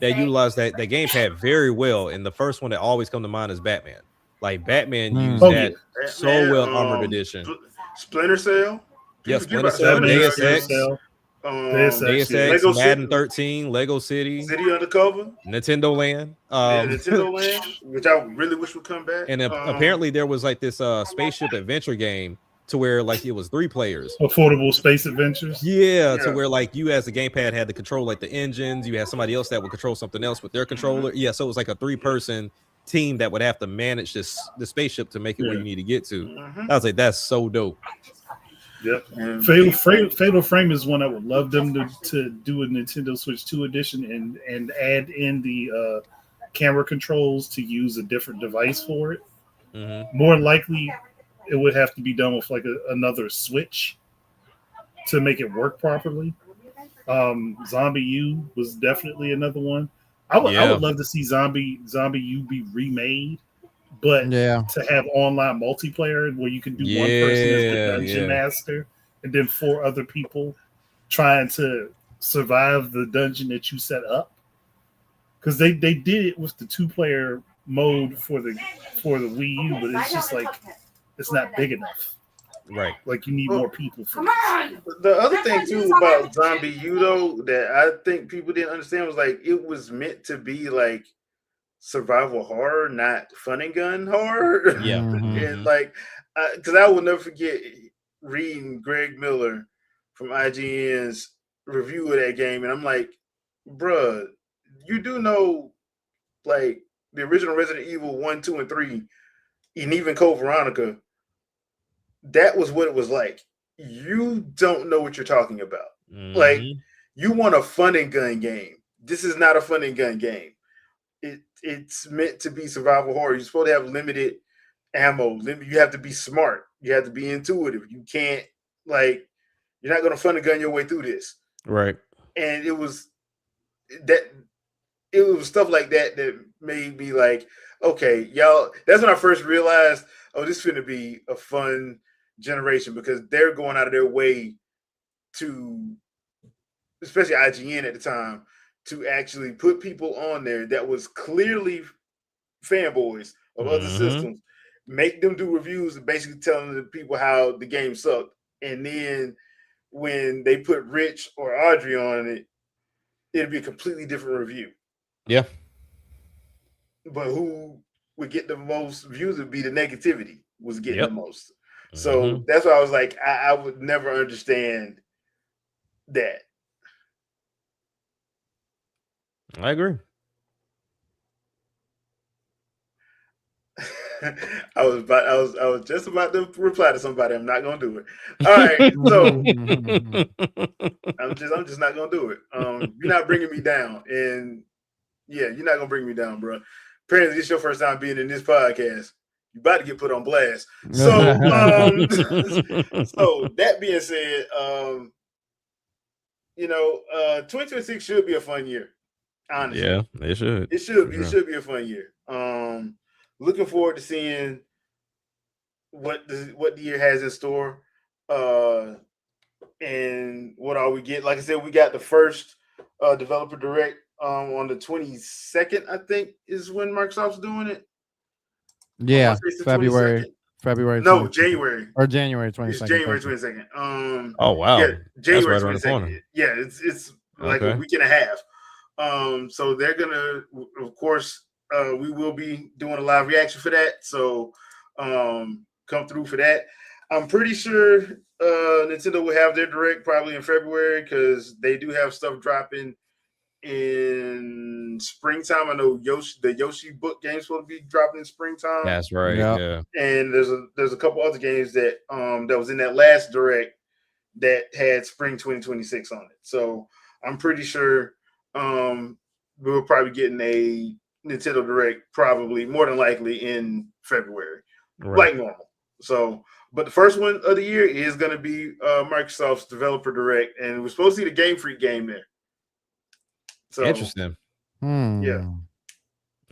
that utilized that gamepad very well. And the first one that always come to mind is Batman. Like Batman used that so well. Armored Edition, Splinter Cell. Yes, Splinter Cell, Deus Ex. Deus Ex, Lego Madden City. 13, Lego City Undercover, Nintendo Land, Nintendo Land, which I really wish would come back. And apparently there was like this spaceship adventure game to where like it was 3 players. Affordable Space Adventures. Yeah, to where like you as the gamepad had to control like the engines. You had somebody else that would control something else with their controller. Yeah, so it was like a 3-person team that would have to manage the spaceship to make it where you need to get to. I was like, that's so dope. Yep. Fatal Frame is one I would love them to do a Nintendo Switch 2 edition and add in the camera controls to use a different device for it. More likely, it would have to be done with like another Switch to make it work properly. Zombie U was definitely another one. I would love to see Zombie U be remade. But to have online multiplayer where you can do one person as the dungeon master and then 4 other people trying to survive the dungeon that you set up. Because they did it with the 2-player mode for the Wii U, but it's just like it's not big enough. Right. Like you need more people for this. The other thing too about Zombie U though that I think people didn't understand was like it was meant to be like survival horror, not fun and gun horror. Yeah. And like, because I will never forget reading Greg Miller from IGN's review of that game, and I'm like, bruh, you do know, like the original Resident Evil 1, 2, and 3, and even Code Veronica, that was what it was like. You don't know what you're talking about. Like, you want a fun and gun game. This is not a fun and gun game. It's meant to be survival horror. You're supposed to have limited ammo. You have to be smart. You have to be intuitive. You can't, like, you're not going to fun and gun your way through this. Right. And it was stuff like that that made me like, okay, y'all, that's when I first realized, oh, this is going to be a fun generation because they're going out of their way to, especially IGN at the time, to actually put people on there that was clearly fanboys of other systems, make them do reviews and basically telling the people how the game sucked. And then when they put Rich or Audrey on it, it'd be a completely different review. Yeah. But who would get the most views would be the negativity was getting the most. So that's why I was like, I would never understand that. I agree. I was just about to reply to somebody. I'm not gonna do it. All right, so I'm just not gonna do it. You're not bringing me down, and yeah, you're not gonna bring me down, bro. Apparently, this is your first time being in this podcast. You about to get put on blast. So, so that being said, 2026 should be a fun year. Honestly, yeah, it should. It should be. It should be a fun year. Looking forward to seeing what the year has in store, and what all we get. Like I said, we got the first developer direct on the 22nd. I think is when Microsoft's doing it. Yeah, It's the February 22nd. February No, 22nd January. or January It's 22nd. January Thank you. 22nd. Oh Yeah, wow, that's January right around the 22nd. corner. Yeah, it's like a Okay, week and a half. So they're gonna, of course, we will be doing a live reaction for that. So, come through for that. I'm pretty sure Nintendo will have their direct probably in February because they do have stuff dropping in springtime. I know the Yoshi book game's supposed to be dropping in springtime, that's right. Yeah. Yeah, and there's a couple other games that was in that last direct that had spring 2026 on it. So I'm pretty sure we'll probably getting a Nintendo Direct probably more than likely in February, right. like normal. So, but the first one of the year is going to be Microsoft's Developer Direct, and we're supposed to see the Game Freak game there. So, Interesting. yeah,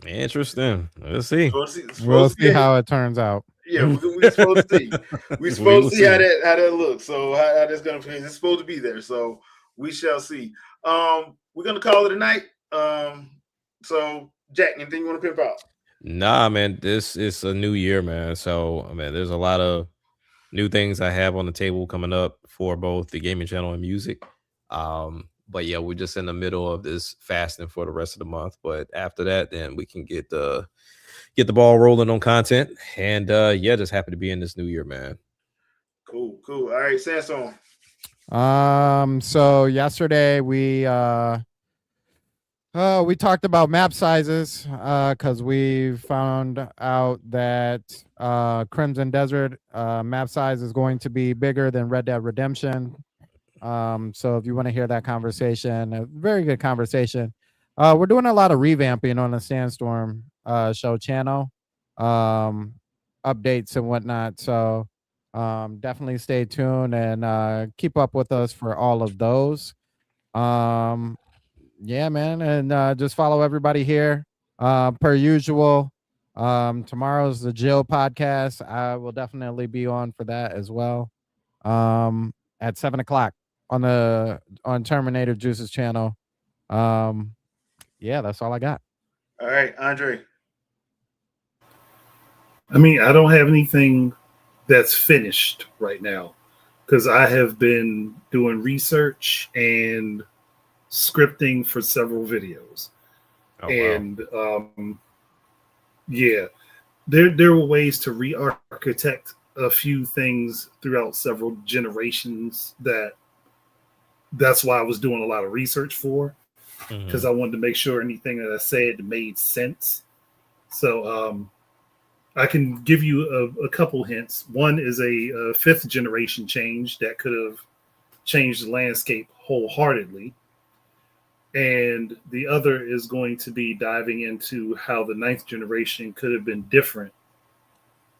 Interesting. Let's see. We'll supposed to see see how it turns out. yeah, we supposed to see. We We supposed will to see see. how that looks. So how that's gonna play. It's supposed to be there. So we shall see. We're gonna call it a night. So Jack, anything you want to pimp out? Nah, man, this is a new year, man. So, I mean, there's a lot of new things I have on the table coming up for both the gaming channel and music. But yeah, we're just in the middle of this fasting for the rest of the month. But after that, then we can get the ball rolling on content. And yeah, just happy to be in this new year, man. Cool. All right, Samsung. So yesterday we talked about map sizes because we found out that Crimson Desert map size is going to be bigger than Red Dead Redemption. So if you want to hear that conversation, a very good conversation. We're doing a lot of revamping on the Sandstorm show channel, updates and whatnot. So definitely stay tuned and keep up with us for all of those. Yeah, man, and just follow everybody here per usual. Tomorrow's the Jill podcast. I will definitely be on for that as well. At 7 o'clock on Terminator Juice's channel. Yeah, that's all I got. All right, Andre. I mean, I don't have anything that's finished right now because I have been doing research and scripting for several videos. Oh, and yeah, there were ways to re-architect a few things throughout several generations. That's why I was doing a lot of research for, because I wanted to make sure anything that I said made sense. So I can give you a couple hints. One is a fifth generation change that could have changed the landscape wholeheartedly. And the other is going to be diving into how the ninth generation could have been different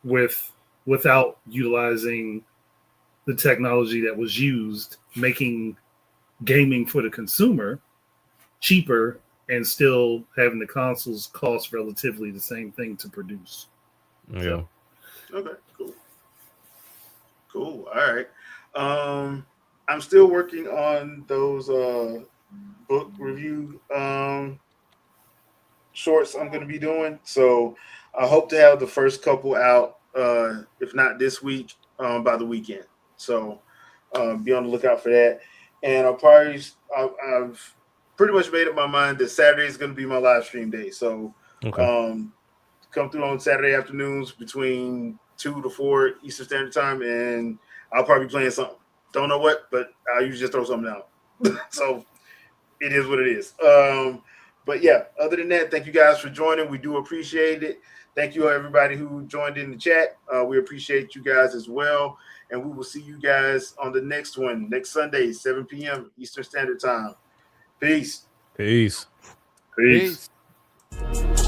without utilizing the technology that was used, making gaming for the consumer cheaper and still having the consoles cost relatively the same thing to produce. yeah. So, Okay, cool. All right. I'm still working on those book review shorts I'm going to be doing. So I hope to have the first couple out, if not this week, by the weekend. So be on the lookout for that. And I've pretty much made up my mind that Saturday is going to be my live stream day. So Okay. come through on Saturday afternoons between 2 to 4 Eastern Standard Time, and I'll probably be playing something. Don't know what, but I'll usually just throw something out. So it is what it is. But yeah, other than that, thank you guys for joining. We do appreciate it. Thank you everybody who joined in the chat. We appreciate you guys as well. And we will see you guys on the next one, next Sunday, 7 p.m. Eastern Standard Time. Peace. Peace. peace. Peace.